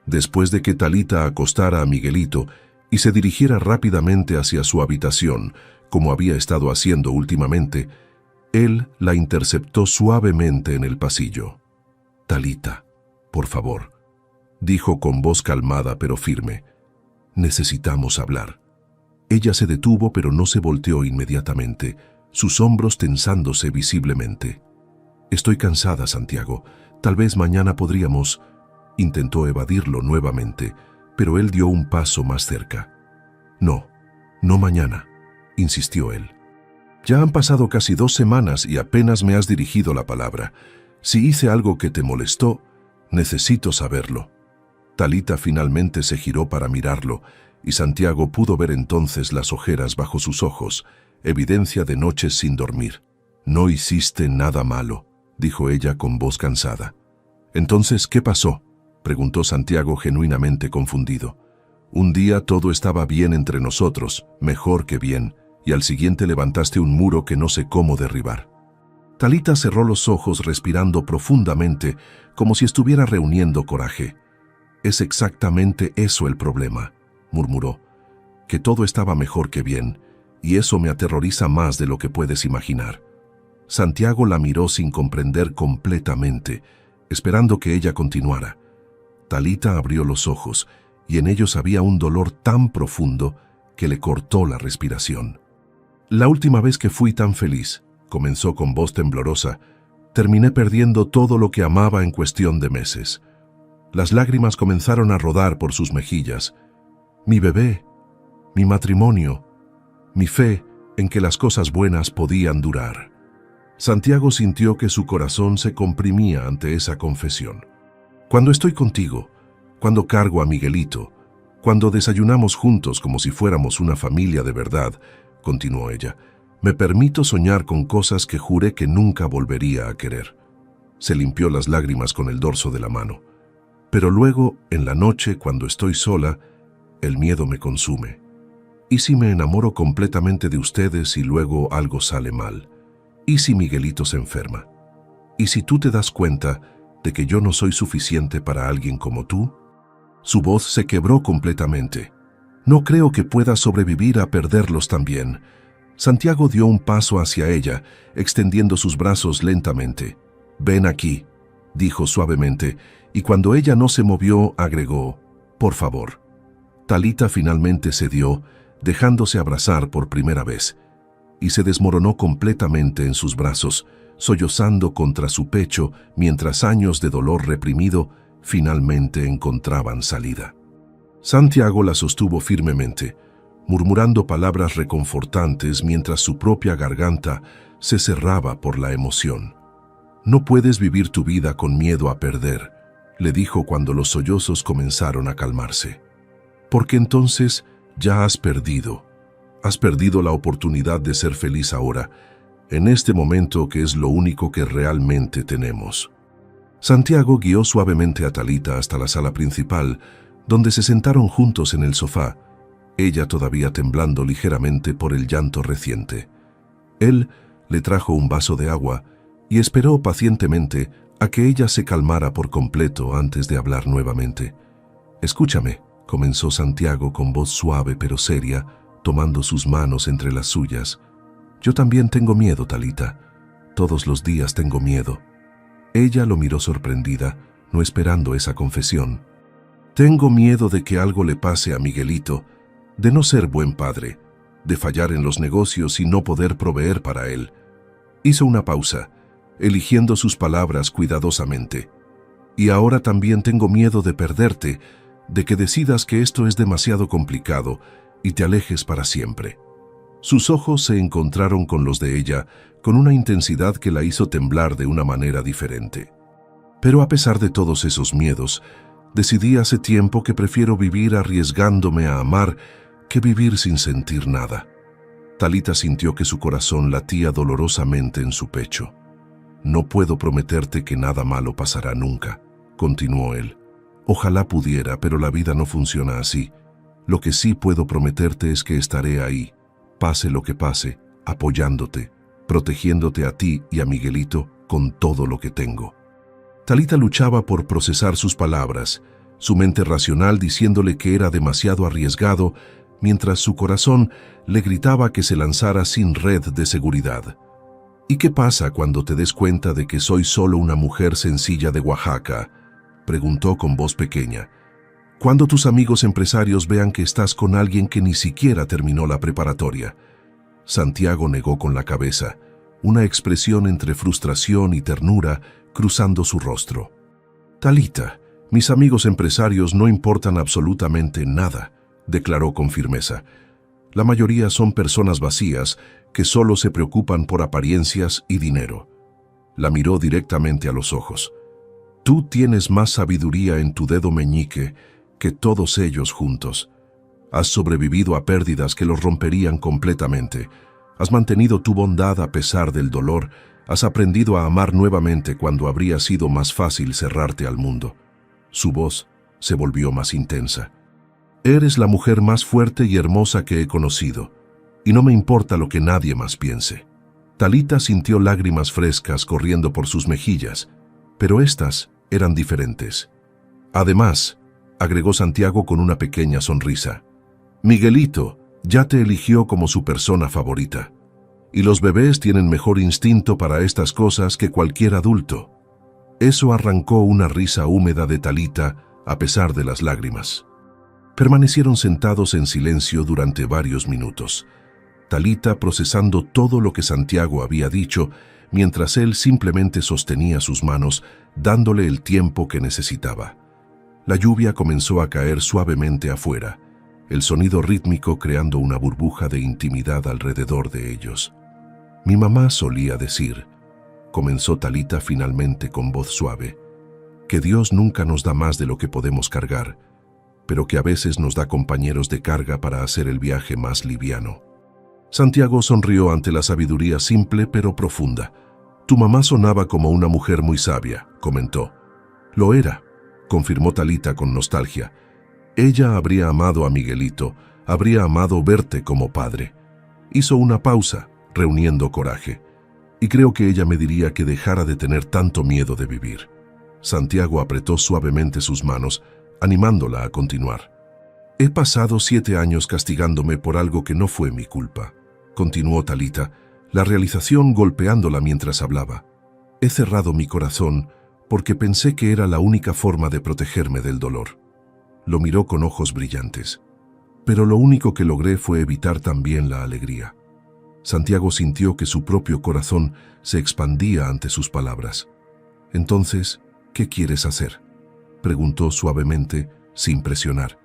después de que Talita acostara a Miguelito y se dirigiera rápidamente hacia su habitación, como había estado haciendo últimamente, él la interceptó suavemente en el pasillo. «Talita, por favor», dijo con voz calmada pero firme. «Necesitamos hablar». Ella se detuvo pero no se volteó inmediatamente, sus hombros tensándose visiblemente. «Estoy cansada, Santiago. Tal vez mañana podríamos...». Intentó evadirlo nuevamente, pero él dio un paso más cerca. «No, no mañana», insistió él. «Ya han pasado casi 2 semanas y apenas me has dirigido la palabra. Si hice algo que te molestó, necesito saberlo». Talita finalmente se giró para mirarlo, y Santiago pudo ver entonces las ojeras bajo sus ojos, evidencia de noches sin dormir. «No hiciste nada malo», dijo ella con voz cansada. «Entonces, ¿qué pasó?», preguntó Santiago genuinamente confundido. «Un día todo estaba bien entre nosotros, mejor que bien, y al siguiente levantaste un muro que no sé cómo derribar». Talita cerró los ojos respirando profundamente, como si estuviera reuniendo coraje. «Es exactamente eso el problema», murmuró, «que todo estaba mejor que bien, y eso me aterroriza más de lo que puedes imaginar». Santiago la miró sin comprender completamente, esperando que ella continuara. Talita abrió los ojos, y en ellos había un dolor tan profundo que le cortó la respiración. «La última vez que fui tan feliz», comenzó con voz temblorosa, «terminé perdiendo todo lo que amaba en cuestión de meses». Las lágrimas comenzaron a rodar por sus mejillas. «Mi bebé, mi matrimonio, mi fe en que las cosas buenas podían durar». Santiago sintió que su corazón se comprimía ante esa confesión. «Cuando estoy contigo, cuando cargo a Miguelito, cuando desayunamos juntos como si fuéramos una familia de verdad», continuó ella, «me permito soñar con cosas que juré que nunca volvería a querer». Se limpió las lágrimas con el dorso de la mano. «Pero luego, en la noche, cuando estoy sola, el miedo me consume. ¿Y si me enamoro completamente de ustedes y luego algo sale mal? ¿Y si Miguelito se enferma? ¿Y si tú te das cuenta de que yo no soy suficiente para alguien como tú?» Su voz se quebró completamente. «No creo que pueda sobrevivir a perderlos también». Santiago dio un paso hacia ella, extendiendo sus brazos lentamente. «Ven aquí», dijo suavemente, y cuando ella no se movió, agregó, «por favor». Talita finalmente cedió, dejándose abrazar por primera vez, y se desmoronó completamente en sus brazos, sollozando contra su pecho mientras años de dolor reprimido finalmente encontraban salida. Santiago la sostuvo firmemente, murmurando palabras reconfortantes mientras su propia garganta se cerraba por la emoción. «No puedes vivir tu vida con miedo a perder», le dijo cuando los sollozos comenzaron a calmarse. «Porque entonces ya has perdido. Has perdido la oportunidad de ser feliz ahora, en este momento que es lo único que realmente tenemos». Santiago guió suavemente a Talita hasta la sala principal, donde se sentaron juntos en el sofá, ella todavía temblando ligeramente por el llanto reciente. Él le trajo un vaso de agua y esperó pacientemente a que ella se calmara por completo antes de hablar nuevamente. «Escúchame», comenzó Santiago con voz suave pero seria, tomando sus manos entre las suyas. «Yo también tengo miedo, Talita. Todos los días tengo miedo». Ella lo miró sorprendida, no esperando esa confesión. «Tengo miedo de que algo le pase a Miguelito, de no ser buen padre, de fallar en los negocios y no poder proveer para él». Hizo una pausa, eligiendo sus palabras cuidadosamente. Y ahora también tengo miedo de perderte, de que decidas que esto es demasiado complicado y te alejes para siempre. Sus ojos se encontraron con los de ella con una intensidad que la hizo temblar de una manera diferente. Pero a pesar de todos esos miedos, decidí hace tiempo que prefiero vivir arriesgándome a amar que vivir sin sentir nada. Talita sintió que su corazón latía dolorosamente en su pecho. No puedo prometerte que nada malo pasará nunca, continuó él. Ojalá pudiera, pero la vida no funciona así. Lo que sí puedo prometerte es que estaré ahí, pase lo que pase, apoyándote, protegiéndote a ti y a Miguelito con todo lo que tengo. Talita luchaba por procesar sus palabras, su mente racional diciéndole que era demasiado arriesgado, mientras su corazón le gritaba que se lanzara sin red de seguridad. ¿Y qué pasa cuando te des cuenta de que soy solo una mujer sencilla de Oaxaca?, preguntó con voz pequeña. Cuando tus amigos empresarios vean que estás con alguien que ni siquiera terminó la preparatoria. Santiago negó con la cabeza, una expresión entre frustración y ternura cruzando su rostro. Talita, mis amigos empresarios no importan absolutamente nada, declaró con firmeza. La mayoría son personas vacías que solo se preocupan por apariencias y dinero. La miró directamente a los ojos. Tú tienes más sabiduría en tu dedo meñique que todos ellos juntos. Has sobrevivido a pérdidas que los romperían completamente. Has mantenido tu bondad a pesar del dolor. Has aprendido a amar nuevamente cuando habría sido más fácil cerrarte al mundo. Su voz se volvió más intensa. Eres la mujer más fuerte y hermosa que he conocido, y no me importa lo que nadie más piense. Talita sintió lágrimas frescas corriendo por sus mejillas, pero estas eran diferentes. Además, agregó Santiago con una pequeña sonrisa, Miguelito ya te eligió como su persona favorita, y los bebés tienen mejor instinto para estas cosas que cualquier adulto. Eso arrancó una risa húmeda de Talita a pesar de las lágrimas. Permanecieron sentados en silencio durante varios minutos, Talita procesando todo lo que Santiago había dicho, mientras él simplemente sostenía sus manos, dándole el tiempo que necesitaba. La lluvia comenzó a caer suavemente afuera, el sonido rítmico creando una burbuja de intimidad alrededor de ellos. Mi mamá solía decir, comenzó Talita finalmente con voz suave, que Dios nunca nos da más de lo que podemos cargar, pero que a veces nos da compañeros de carga para hacer el viaje más liviano. Santiago sonrió ante la sabiduría simple pero profunda. Tu mamá sonaba como una mujer muy sabia, comentó. Lo era, confirmó Talita con nostalgia. Ella habría amado a Miguelito, habría amado verte como padre. Hizo una pausa, reuniendo coraje. Y creo que ella me diría que dejara de tener tanto miedo de vivir. Santiago apretó suavemente sus manos, animándola a continuar. He pasado 7 años castigándome por algo que no fue mi culpa, continuó Talita, la realización golpeándola mientras hablaba. He cerrado mi corazón porque pensé que era la única forma de protegerme del dolor. Lo miró con ojos brillantes. Pero lo único que logré fue evitar también la alegría. Santiago sintió que su propio corazón se expandía ante sus palabras. Entonces, ¿qué quieres hacer?, preguntó suavemente, sin presionar.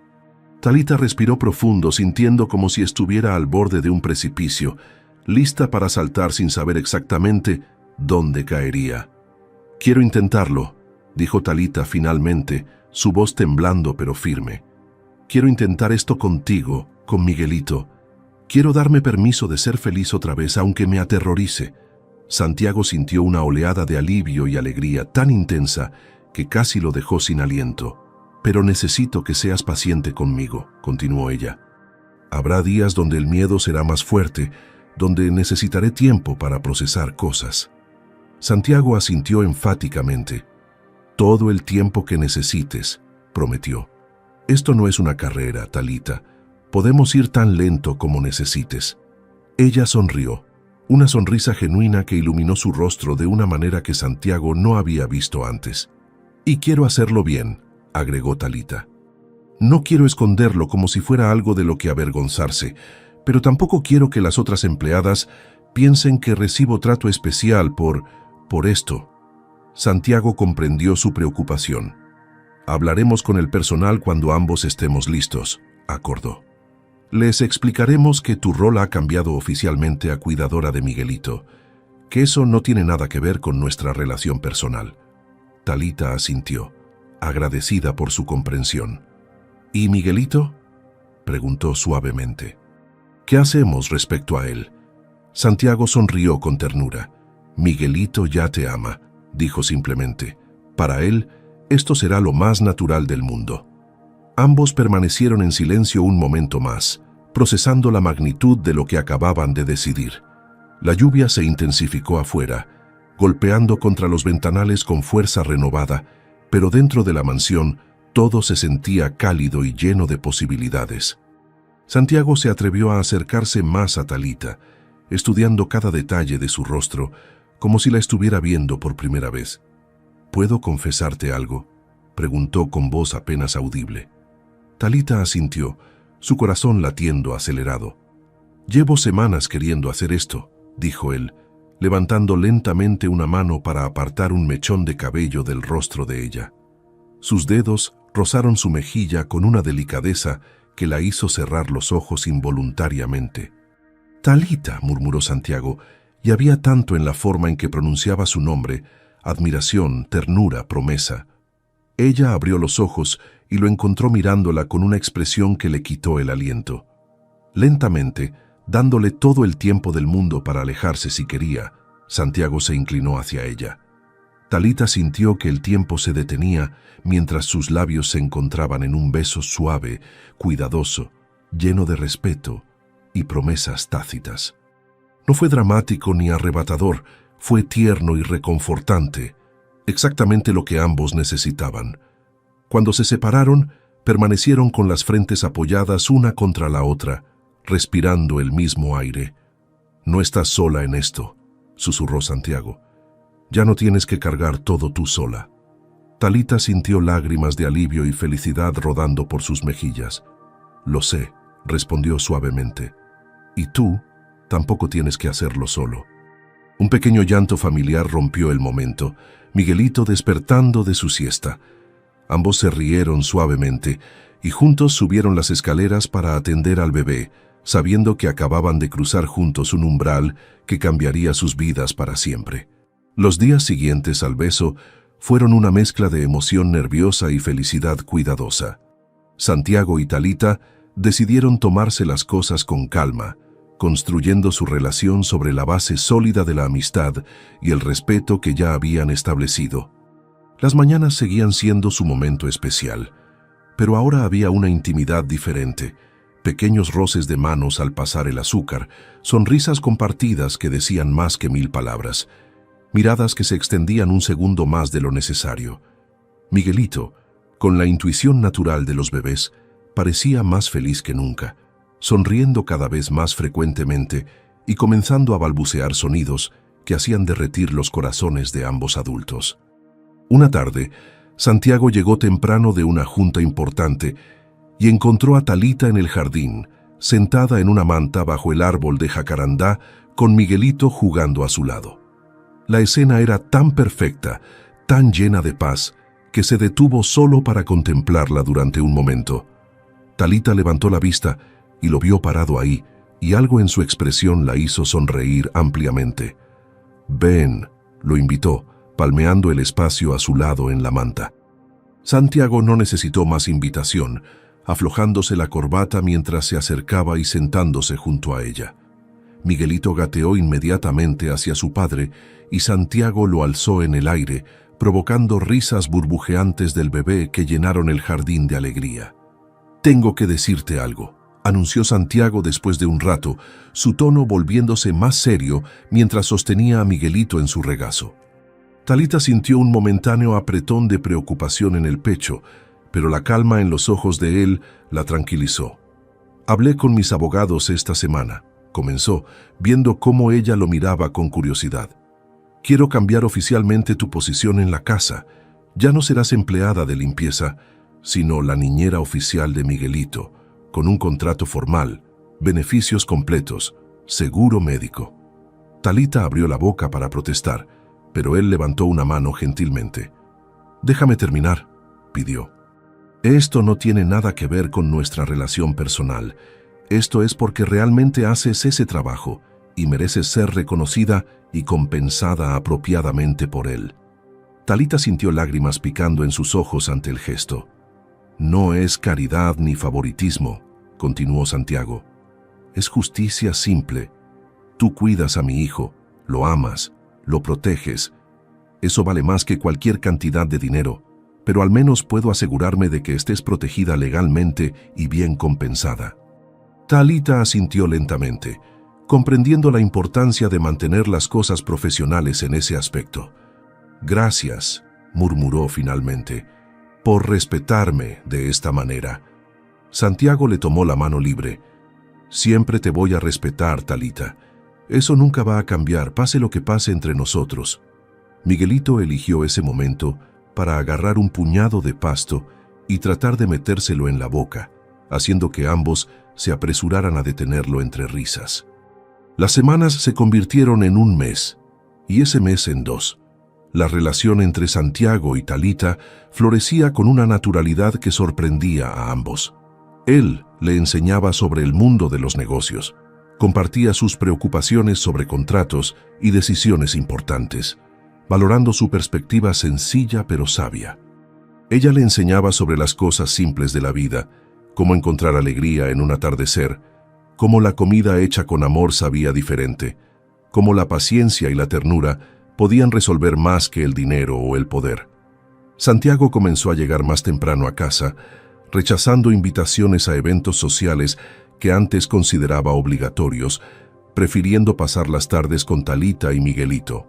Talita respiró profundo, sintiendo como si estuviera al borde de un precipicio, lista para saltar sin saber exactamente dónde caería. Quiero intentarlo, dijo Talita finalmente, su voz temblando pero firme. Quiero intentar esto contigo, con Miguelito. Quiero darme permiso de ser feliz otra vez, aunque me aterrorice. Santiago sintió una oleada de alivio y alegría tan intensa que casi lo dejó sin aliento. Pero necesito que seas paciente conmigo, continuó ella. Habrá días donde el miedo será más fuerte, donde necesitaré tiempo para procesar cosas. Santiago asintió enfáticamente. Todo el tiempo que necesites, prometió. Esto no es una carrera, Talita. Podemos ir tan lento como necesites. Ella sonrió, una sonrisa genuina que iluminó su rostro de una manera que Santiago no había visto antes. Y quiero hacerlo bien, agregó Talita. No quiero esconderlo como si fuera algo de lo que avergonzarse, pero tampoco quiero que las otras empleadas piensen que recibo trato especial por esto. Santiago comprendió su preocupación. Hablaremos con el personal cuando ambos estemos listos, acordó. Les explicaremos que tu rol ha cambiado oficialmente a cuidadora de Miguelito, que eso no tiene nada que ver con nuestra relación personal. Talita asintió, agradecida por su comprensión. ¿Y Miguelito?, preguntó suavemente. ¿Qué hacemos respecto a él? Santiago sonrió con ternura. Miguelito ya te ama, dijo simplemente. Para él, esto será lo más natural del mundo. Ambos permanecieron en silencio un momento más, procesando la magnitud de lo que acababan de decidir. La lluvia se intensificó afuera, golpeando contra los ventanales con fuerza renovada, pero dentro de la mansión todo se sentía cálido y lleno de posibilidades. Santiago se atrevió a acercarse más a Talita, estudiando cada detalle de su rostro, como si la estuviera viendo por primera vez. ¿Puedo confesarte algo?, preguntó con voz apenas audible. Talita asintió, su corazón latiendo acelerado. Llevo semanas queriendo hacer esto, dijo él, levantando lentamente una mano para apartar un mechón de cabello del rostro de ella. Sus dedos rozaron su mejilla con una delicadeza que la hizo cerrar los ojos involuntariamente. Talita, murmuró Santiago, y había tanto en la forma en que pronunciaba su nombre, admiración, ternura, promesa. Ella abrió los ojos y lo encontró mirándola con una expresión que le quitó el aliento. Lentamente, dándole todo el tiempo del mundo para alejarse si quería, Santiago se inclinó hacia ella. Talita sintió que el tiempo se detenía mientras sus labios se encontraban en un beso suave, cuidadoso, lleno de respeto y promesas tácitas. No fue dramático ni arrebatador, fue tierno y reconfortante, exactamente lo que ambos necesitaban. Cuando se separaron, permanecieron con las frentes apoyadas una contra la otra, respirando el mismo aire. «No estás sola en esto», susurró Santiago. «Ya no tienes que cargar todo tú sola». Talita sintió lágrimas de alivio y felicidad rodando por sus mejillas. «Lo sé», respondió suavemente. «Y tú tampoco tienes que hacerlo solo». Un pequeño llanto familiar rompió el momento, Miguelito despertando de su siesta. Ambos se rieron suavemente y juntos subieron las escaleras para atender al bebé, sabiendo que acababan de cruzar juntos un umbral que cambiaría sus vidas para siempre. Los días siguientes al beso fueron una mezcla de emoción nerviosa y felicidad cuidadosa. Santiago y Talita decidieron tomarse las cosas con calma, construyendo su relación sobre la base sólida de la amistad y el respeto que ya habían establecido. Las mañanas seguían siendo su momento especial, pero ahora había una intimidad diferente, pequeños roces de manos al pasar el azúcar, sonrisas compartidas que decían más que 1000 palabras, miradas que se extendían un segundo más de lo necesario. Miguelito, con la intuición natural de los bebés, parecía más feliz que nunca, sonriendo cada vez más frecuentemente y comenzando a balbucear sonidos que hacían derretir los corazones de ambos adultos. Una tarde, Santiago llegó temprano de una junta importante y encontró a Talita en el jardín, sentada en una manta bajo el árbol de jacarandá, con Miguelito jugando a su lado. La escena era tan perfecta, tan llena de paz, que se detuvo solo para contemplarla durante un momento. Talita levantó la vista y lo vio parado ahí, y algo en su expresión la hizo sonreír ampliamente. «Ven», lo invitó, palmeando el espacio a su lado en la manta. Santiago no necesitó más invitación, aflojándose la corbata mientras se acercaba y sentándose junto a ella. Miguelito gateó inmediatamente hacia su padre y Santiago lo alzó en el aire, provocando risas burbujeantes del bebé que llenaron el jardín de alegría. «Tengo que decirte algo», anunció Santiago después de un rato, su tono volviéndose más serio mientras sostenía a Miguelito en su regazo. Talita sintió un momentáneo apretón de preocupación en el pecho, pero la calma en los ojos de él la tranquilizó. «Hablé con mis abogados esta semana», comenzó, viendo cómo ella lo miraba con curiosidad. «Quiero cambiar oficialmente tu posición en la casa. Ya no serás empleada de limpieza, sino la niñera oficial de Miguelito, con un contrato formal, beneficios completos, seguro médico». Talita abrió la boca para protestar, pero él levantó una mano gentilmente. «Déjame terminar», pidió. «Esto no tiene nada que ver con nuestra relación personal. Esto es porque realmente haces ese trabajo y mereces ser reconocida y compensada apropiadamente por él». Talita sintió lágrimas picando en sus ojos ante el gesto. «No es caridad ni favoritismo», continuó Santiago. «Es justicia simple. Tú cuidas a mi hijo, lo amas, lo proteges. Eso vale más que cualquier cantidad de dinero, pero al menos puedo asegurarme de que estés protegida legalmente y bien compensada». Talita asintió lentamente, comprendiendo la importancia de mantener las cosas profesionales en ese aspecto. «Gracias», murmuró finalmente, «por respetarme de esta manera». Santiago le tomó la mano libre. «Siempre te voy a respetar, Talita. Eso nunca va a cambiar, pase lo que pase entre nosotros». Miguelito eligió ese momento para agarrar un puñado de pasto y tratar de metérselo en la boca, haciendo que ambos se apresuraran a detenerlo entre risas. Las semanas se convirtieron en un mes, y ese mes en dos. La relación entre Santiago y Talita florecía con una naturalidad que sorprendía a ambos. Él le enseñaba sobre el mundo de los negocios, compartía sus preocupaciones sobre contratos y decisiones importantes, valorando su perspectiva sencilla pero sabia. Ella le enseñaba sobre las cosas simples de la vida, cómo encontrar alegría en un atardecer, cómo la comida hecha con amor sabía diferente, cómo la paciencia y la ternura podían resolver más que el dinero o el poder. Santiago comenzó a llegar más temprano a casa, rechazando invitaciones a eventos sociales que antes consideraba obligatorios, prefiriendo pasar las tardes con Talita y Miguelito.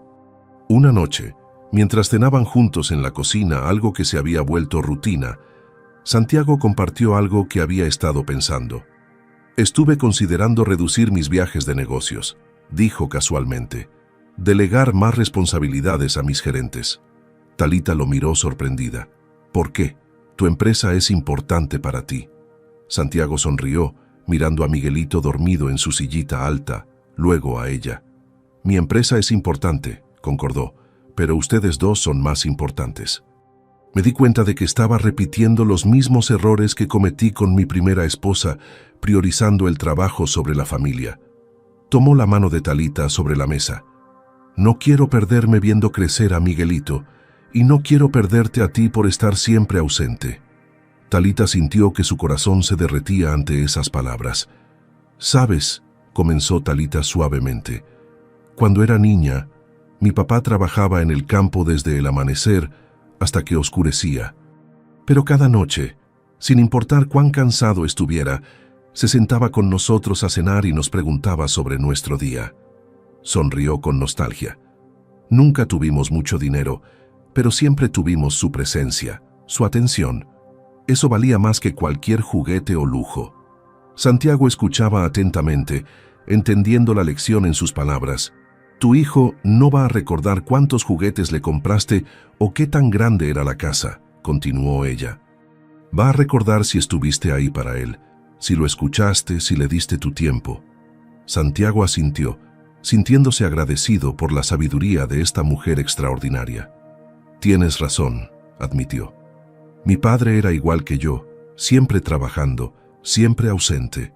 Una noche, mientras cenaban juntos en la cocina algo que se había vuelto rutina, Santiago compartió algo que había estado pensando. «Estuve considerando reducir mis viajes de negocios», dijo casualmente. «Delegar más responsabilidades a mis gerentes». Talita lo miró sorprendida. «¿Por qué? Tu empresa es importante para ti». Santiago sonrió, mirando a Miguelito dormido en su sillita alta, luego a ella. «Mi empresa es importante», concordó, «pero ustedes dos son más importantes». Me di cuenta de que estaba repitiendo los mismos errores que cometí con mi primera esposa, priorizando el trabajo sobre la familia. Tomó la mano de Talita sobre la mesa. «No quiero perderme viendo crecer a Miguelito, y no quiero perderte a ti por estar siempre ausente». Talita sintió que su corazón se derretía ante esas palabras. «¿Sabes?», comenzó Talita suavemente. «Cuando era niña, mi papá trabajaba en el campo desde el amanecer hasta que oscurecía. Pero cada noche, sin importar cuán cansado estuviera, se sentaba con nosotros a cenar y nos preguntaba sobre nuestro día». Sonrió con nostalgia. «Nunca tuvimos mucho dinero, pero siempre tuvimos su presencia, su atención. Eso valía más que cualquier juguete o lujo». Santiago escuchaba atentamente, entendiendo la lección en sus palabras. «Tu hijo no va a recordar cuántos juguetes le compraste o qué tan grande era la casa», continuó ella. «Va a recordar si estuviste ahí para él, si lo escuchaste, si le diste tu tiempo». Santiago asintió, sintiéndose agradecido por la sabiduría de esta mujer extraordinaria. «Tienes razón», admitió. «Mi padre era igual que yo, siempre trabajando, siempre ausente.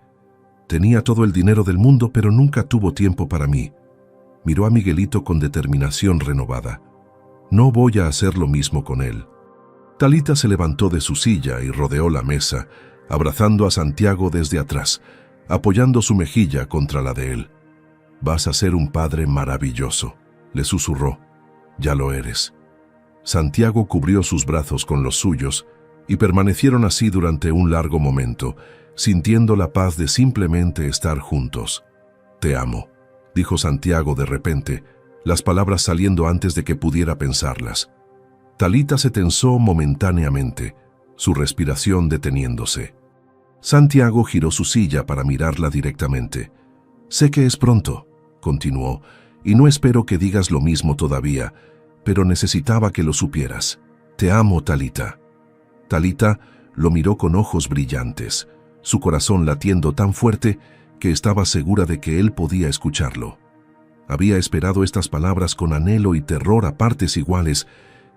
Tenía todo el dinero del mundo, pero nunca tuvo tiempo para mí». Miró a Miguelito con determinación renovada. «No voy a hacer lo mismo con él». Talita se levantó de su silla y rodeó la mesa, abrazando a Santiago desde atrás, apoyando su mejilla contra la de él. «Vas a ser un padre maravilloso», le susurró. «Ya lo eres». Santiago cubrió sus brazos con los suyos y permanecieron así durante un largo momento, sintiendo la paz de simplemente estar juntos. «Te amo», dijo Santiago de repente, las palabras saliendo antes de que pudiera pensarlas. Talita se tensó momentáneamente, su respiración deteniéndose. Santiago giró su silla para mirarla directamente. «Sé que es pronto», continuó, «y no espero que digas lo mismo todavía, pero necesitaba que lo supieras. Te amo, Talita». Talita lo miró con ojos brillantes, su corazón latiendo tan fuerte que estaba segura de que él podía escucharlo. Había esperado estas palabras con anhelo y terror a partes iguales,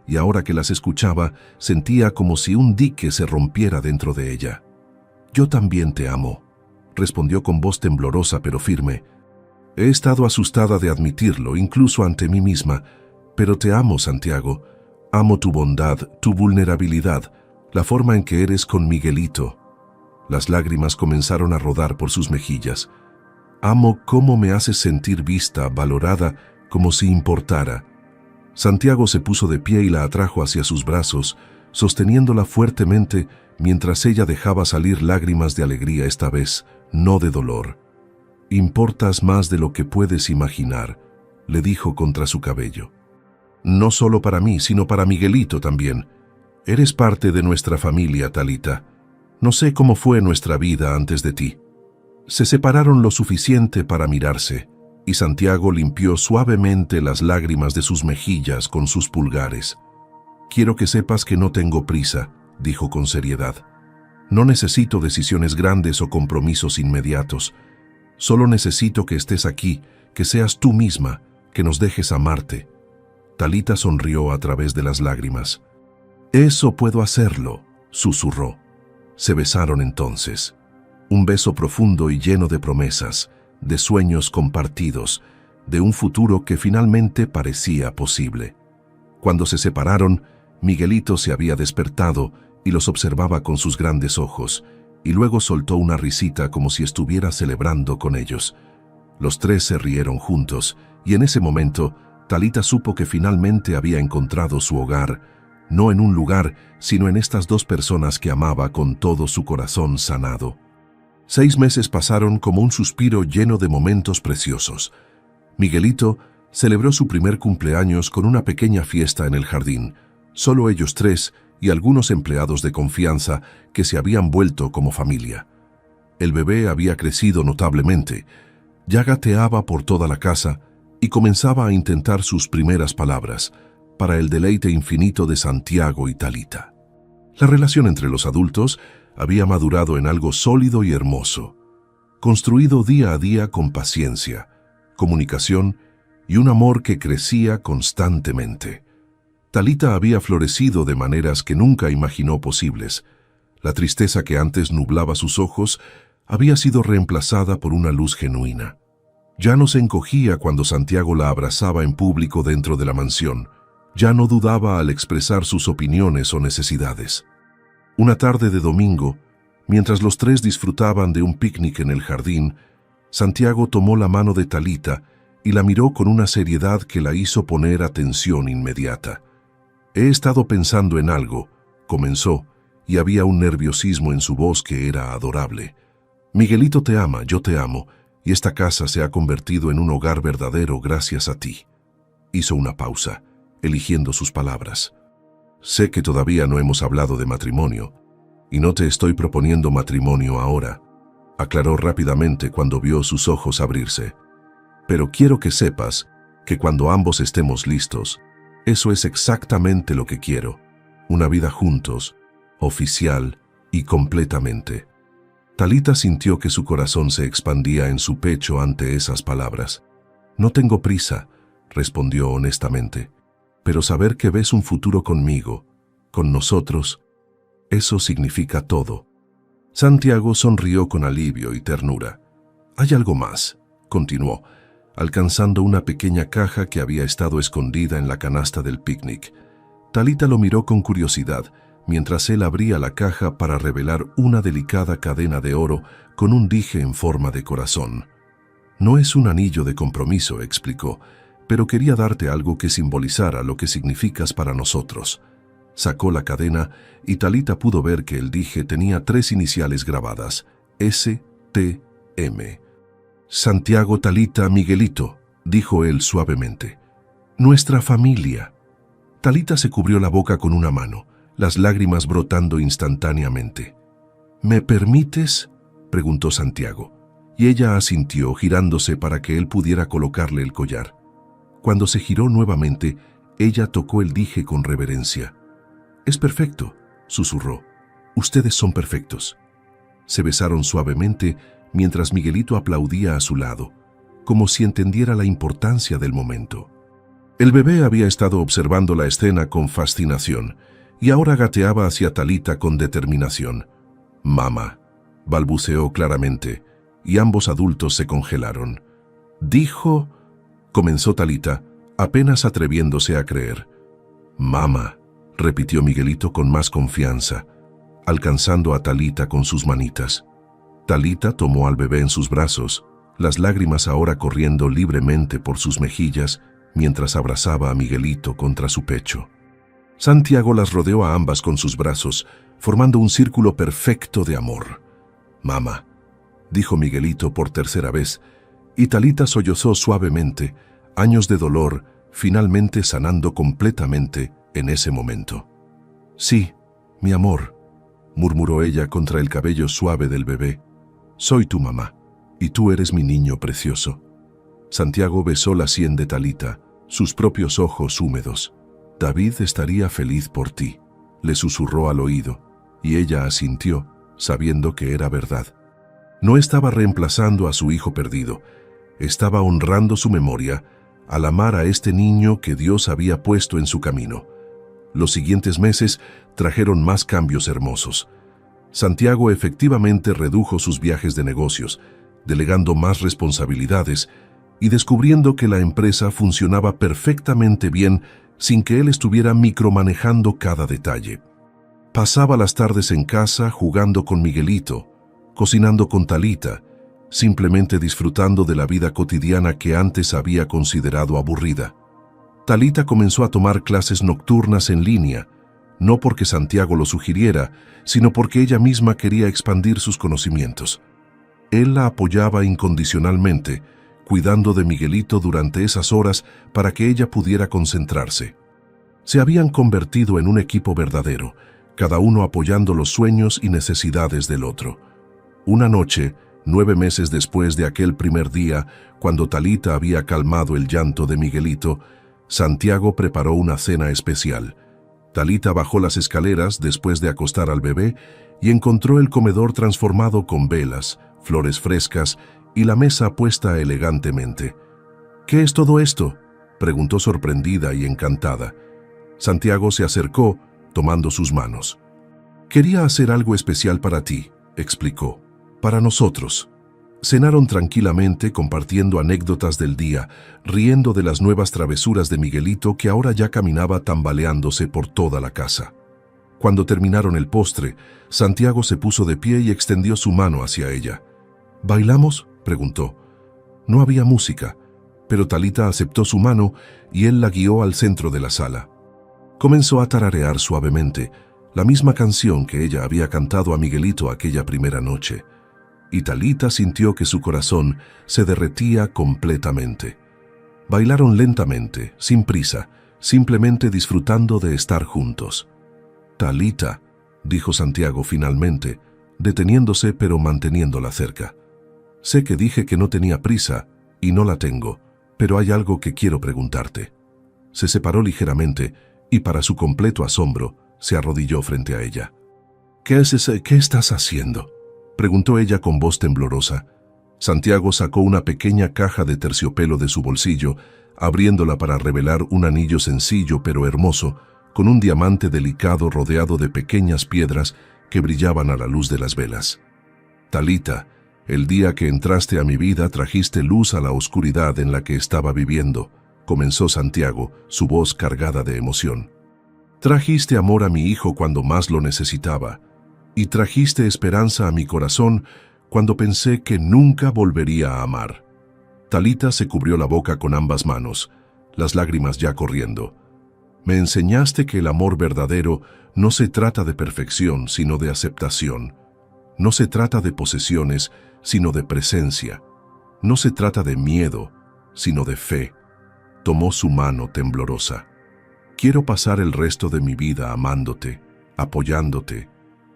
y ahora que las escuchaba, sentía como si un dique se rompiera dentro de ella. «Yo también te amo», respondió con voz temblorosa pero firme. «He estado asustada de admitirlo, incluso ante mí misma, pero te amo, Santiago. Amo tu bondad, tu vulnerabilidad, la forma en que eres con Miguelito». Las lágrimas comenzaron a rodar por sus mejillas. «Amo cómo me haces sentir vista, valorada, como si importara». Santiago se puso de pie y la atrajo hacia sus brazos, sosteniéndola fuertemente mientras ella dejaba salir lágrimas de alegría esta vez, no de dolor. «Importas más de lo que puedes imaginar», le dijo contra su cabello. «No solo para mí, sino para Miguelito también. Eres parte de nuestra familia, Talita. No sé cómo fue nuestra vida antes de ti». Se separaron lo suficiente para mirarse, y Santiago limpió suavemente las lágrimas de sus mejillas con sus pulgares. «Quiero que sepas que no tengo prisa», dijo con seriedad. «No necesito decisiones grandes o compromisos inmediatos. Solo necesito que estés aquí, que seas tú misma, que nos dejes amarte». Talita sonrió a través de las lágrimas. «Eso puedo hacerlo», susurró. Se besaron entonces. Un beso profundo y lleno de promesas, de sueños compartidos, de un futuro que finalmente parecía posible. Cuando se separaron, Miguelito se había despertado y los observaba con sus grandes ojos, y luego soltó una risita como si estuviera celebrando con ellos. Los tres se rieron juntos, y en ese momento, Talita supo que finalmente había encontrado su hogar, no en un lugar, sino en estas dos personas que amaba con todo su corazón sanado. 6 meses pasaron como un suspiro lleno de momentos preciosos. Miguelito celebró su primer cumpleaños con una pequeña fiesta en el jardín, solo ellos tres y algunos empleados de confianza que se habían vuelto como familia. El bebé había crecido notablemente, ya gateaba por toda la casa y comenzaba a intentar sus primeras palabras, para el deleite infinito de Santiago y Talita. La relación entre los adultos había madurado en algo sólido y hermoso, construido día a día con paciencia, comunicación y un amor que crecía constantemente. Talita había florecido de maneras que nunca imaginó posibles. La tristeza que antes nublaba sus ojos había sido reemplazada por una luz genuina. Ya no se encogía cuando Santiago la abrazaba en público dentro de la mansión. Ya no dudaba al expresar sus opiniones o necesidades. Una tarde de domingo, mientras los tres disfrutaban de un picnic en el jardín, Santiago tomó la mano de Talita y la miró con una seriedad que la hizo poner atención inmediata. «He estado pensando en algo», comenzó, y había un nerviosismo en su voz que era adorable. «Miguelito te ama, yo te amo, y esta casa se ha convertido en un hogar verdadero gracias a ti». Hizo una pausa, eligiendo sus palabras. «Sé que todavía no hemos hablado de matrimonio, y no te estoy proponiendo matrimonio ahora», aclaró rápidamente cuando vio sus ojos abrirse. «Pero quiero que sepas que cuando ambos estemos listos, eso es exactamente lo que quiero, una vida juntos, oficial y completamente». Talita sintió que su corazón se expandía en su pecho ante esas palabras. «No tengo prisa», respondió honestamente, «pero saber que ves un futuro conmigo, con nosotros, eso significa todo». Santiago sonrió con alivio y ternura. «Hay algo más», continuó, alcanzando una pequeña caja que había estado escondida en la canasta del picnic. Talita lo miró con curiosidad, mientras él abría la caja para revelar una delicada cadena de oro con un dije en forma de corazón. «No es un anillo de compromiso», explicó, «pero quería darte algo que simbolizara lo que significas para nosotros». Sacó la cadena y Talita pudo ver que el dije tenía 3 iniciales grabadas, S.T.M. «Santiago, Talita, Miguelito», dijo él suavemente. «Nuestra familia». Talita se cubrió la boca con una mano, las lágrimas brotando instantáneamente. «¿Me permites?», preguntó Santiago, y ella asintió girándose para que él pudiera colocarle el collar. Cuando se giró nuevamente, ella tocó el dije con reverencia. «Es perfecto», susurró. «Ustedes son perfectos». Se besaron suavemente mientras Miguelito aplaudía a su lado. como si entendiera la importancia del momento. El bebé había estado observando la escena con fascinación y ahora gateaba hacia Talita con determinación. «Mamá», balbuceó claramente, y ambos adultos se congelaron. «Dijo», comenzó Talita, apenas atreviéndose a creer. «Mamá», repitió Miguelito con más confianza, alcanzando a Talita con sus manitas. Talita tomó al bebé en sus brazos, las lágrimas ahora corriendo libremente por sus mejillas mientras abrazaba a Miguelito contra su pecho. Santiago las rodeó a ambas con sus brazos, formando un círculo perfecto de amor. «Mamá», dijo Miguelito por tercera vez, y Talita sollozó suavemente, años de dolor finalmente sanando completamente en ese momento. «Sí, mi amor», murmuró ella contra el cabello suave del bebé. «Soy tu mamá, y tú eres mi niño precioso». Santiago besó la sien de Talita, sus propios ojos húmedos. «David estaría feliz por ti», le susurró al oído, y ella asintió, sabiendo que era verdad. No estaba reemplazando a su hijo perdido, estaba honrando su memoria al amar a este niño que Dios había puesto en su camino. Los siguientes meses trajeron más cambios hermosos. Santiago efectivamente redujo sus viajes de negocios, delegando más responsabilidades y descubriendo que la empresa funcionaba perfectamente bien sin que él estuviera micromanejando cada detalle. Pasaba las tardes en casa jugando con Miguelito, cocinando con Talita, simplemente disfrutando de la vida cotidiana que antes había considerado aburrida. Talita comenzó a tomar clases nocturnas en línea, no porque Santiago lo sugiriera, sino porque ella misma quería expandir sus conocimientos. Él la apoyaba incondicionalmente, cuidando de Miguelito durante esas horas para que ella pudiera concentrarse. Se habían convertido en un equipo verdadero, cada uno apoyando los sueños y necesidades del otro. Una noche, 9 meses después de aquel primer día, cuando Talita había calmado el llanto de Miguelito, Santiago preparó una cena especial. Talita bajó las escaleras después de acostar al bebé y encontró el comedor transformado con velas, flores frescas y la mesa puesta elegantemente. «¿Qué es todo esto?», preguntó sorprendida y encantada. Santiago se acercó, tomando sus manos. «Quería hacer algo especial para ti», explicó. «Para nosotros». Cenaron tranquilamente, compartiendo anécdotas del día, riendo de las nuevas travesuras de Miguelito, que ahora ya caminaba tambaleándose por toda la casa. Cuando terminaron el postre, Santiago se puso de pie y extendió su mano hacia ella. «¿Bailamos?», preguntó. No había música, pero Talita aceptó su mano y él la guió al centro de la sala. Comenzó a tararear suavemente, la misma canción que ella había cantado a Miguelito aquella primera noche. Y Talita sintió que su corazón se derretía completamente. Bailaron lentamente, sin prisa, simplemente disfrutando de estar juntos. «Talita», dijo Santiago finalmente, deteniéndose pero manteniéndola cerca. «Sé que dije que no tenía prisa, y no la tengo, pero hay algo que quiero preguntarte». Se separó ligeramente y, para su completo asombro, se arrodilló frente a ella. «¿Qué estás haciendo?», preguntó ella con voz temblorosa. Santiago sacó una pequeña caja de terciopelo de su bolsillo, abriéndola para revelar un anillo sencillo pero hermoso, con un diamante delicado rodeado de pequeñas piedras que brillaban a la luz de las velas. «Talita, el día que entraste a mi vida trajiste luz a la oscuridad en la que estaba viviendo», comenzó Santiago, su voz cargada de emoción. «Trajiste amor a mi hijo cuando más lo necesitaba, y trajiste esperanza a mi corazón cuando pensé que nunca volvería a amar». Talita se cubrió la boca con ambas manos, las lágrimas ya corriendo. «Me enseñaste que el amor verdadero no se trata de perfección, sino de aceptación. No se trata de posesiones, sino de presencia. No se trata de miedo, sino de fe». Tomó su mano temblorosa. «Quiero pasar el resto de mi vida amándote, apoyándote,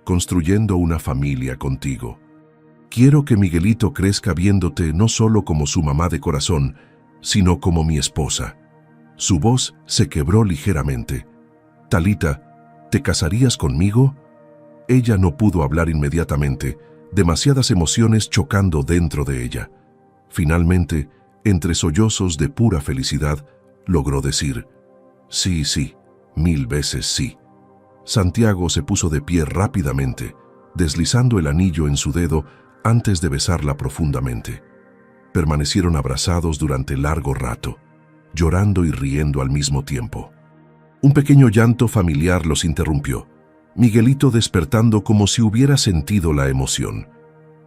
construyendo una familia contigo. Quiero que Miguelito crezca viéndote no solo como su mamá de corazón, sino como mi esposa». Su voz se quebró ligeramente. «Talita, ¿te casarías conmigo?». Ella no pudo hablar inmediatamente, demasiadas emociones chocando dentro de ella. Finalmente, entre sollozos de pura felicidad, logró decir: «Sí, sí, 1000 veces sí». Santiago se puso de pie rápidamente, deslizando el anillo en su dedo antes de besarla profundamente. Permanecieron abrazados durante largo rato, llorando y riendo al mismo tiempo. Un pequeño llanto familiar los interrumpió, Miguelito despertando como si hubiera sentido la emoción.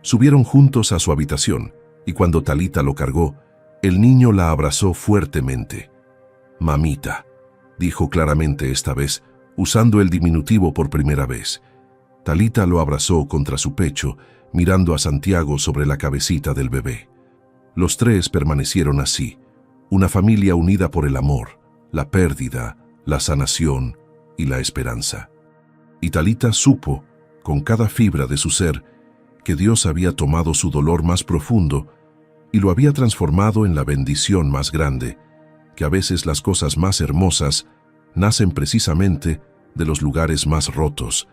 Subieron juntos a su habitación, y cuando Talita lo cargó, el niño la abrazó fuertemente. «Mamita», dijo claramente esta vez, usando el diminutivo por primera vez. Talita lo abrazó contra su pecho, mirando a Santiago sobre la cabecita del bebé. Los tres permanecieron así, una familia unida por el amor, la pérdida, la sanación y la esperanza. Y Talita supo, con cada fibra de su ser, que Dios había tomado su dolor más profundo y lo había transformado en la bendición más grande, que a veces las cosas más hermosas nacen precisamente de los lugares más rotos,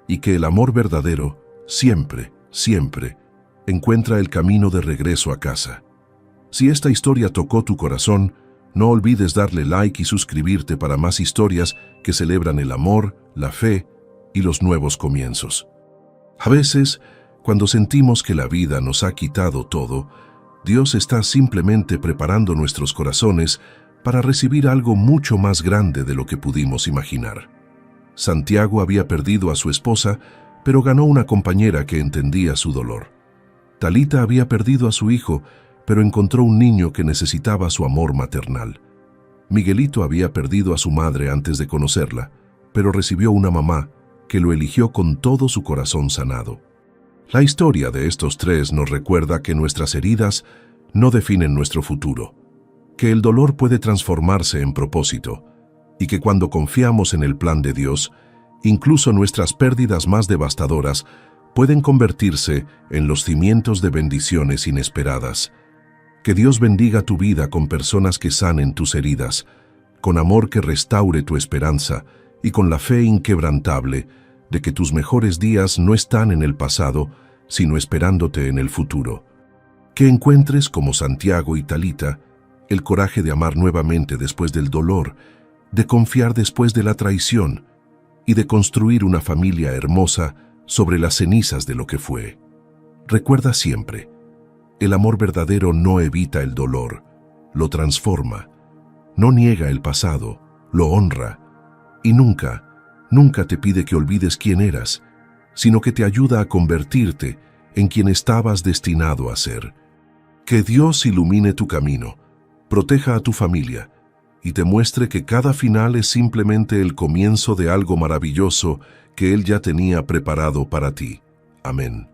y que el amor verdadero siempre, siempre, encuentra el camino de regreso a casa. Si esta historia tocó tu corazón, no olvides darle like y suscribirte para más historias que celebran el amor, la fe y los nuevos comienzos. A veces, cuando sentimos que la vida nos ha quitado todo, Dios está simplemente preparando nuestros corazones para recibir algo mucho más grande de lo que pudimos imaginar. Santiago había perdido a su esposa, pero ganó una compañera que entendía su dolor. Talita había perdido a su hijo, pero encontró un niño que necesitaba su amor maternal. Miguelito había perdido a su madre antes de conocerla, pero recibió una mamá que lo eligió con todo su corazón sanado. La historia de estos tres nos recuerda que nuestras heridas no definen nuestro futuro, que el dolor puede transformarse en propósito, y que cuando confiamos en el plan de Dios, incluso nuestras pérdidas más devastadoras pueden convertirse en los cimientos de bendiciones inesperadas. Que Dios bendiga tu vida con personas que sanen tus heridas, con amor que restaure tu esperanza y con la fe inquebrantable de que tus mejores días no están en el pasado, sino esperándote en el futuro. Que encuentres, como Santiago y Talita, el coraje de amar nuevamente después del dolor, de confiar después de la traición y de construir una familia hermosa sobre las cenizas de lo que fue. Recuerda siempre, el amor verdadero no evita el dolor, lo transforma, no niega el pasado, lo honra y nunca te pide que olvides quién eras, sino que te ayuda a convertirte en quien estabas destinado a ser. Que Dios ilumine tu camino, proteja a tu familia y te muestre que cada final es simplemente el comienzo de algo maravilloso que Él ya tenía preparado para ti. Amén.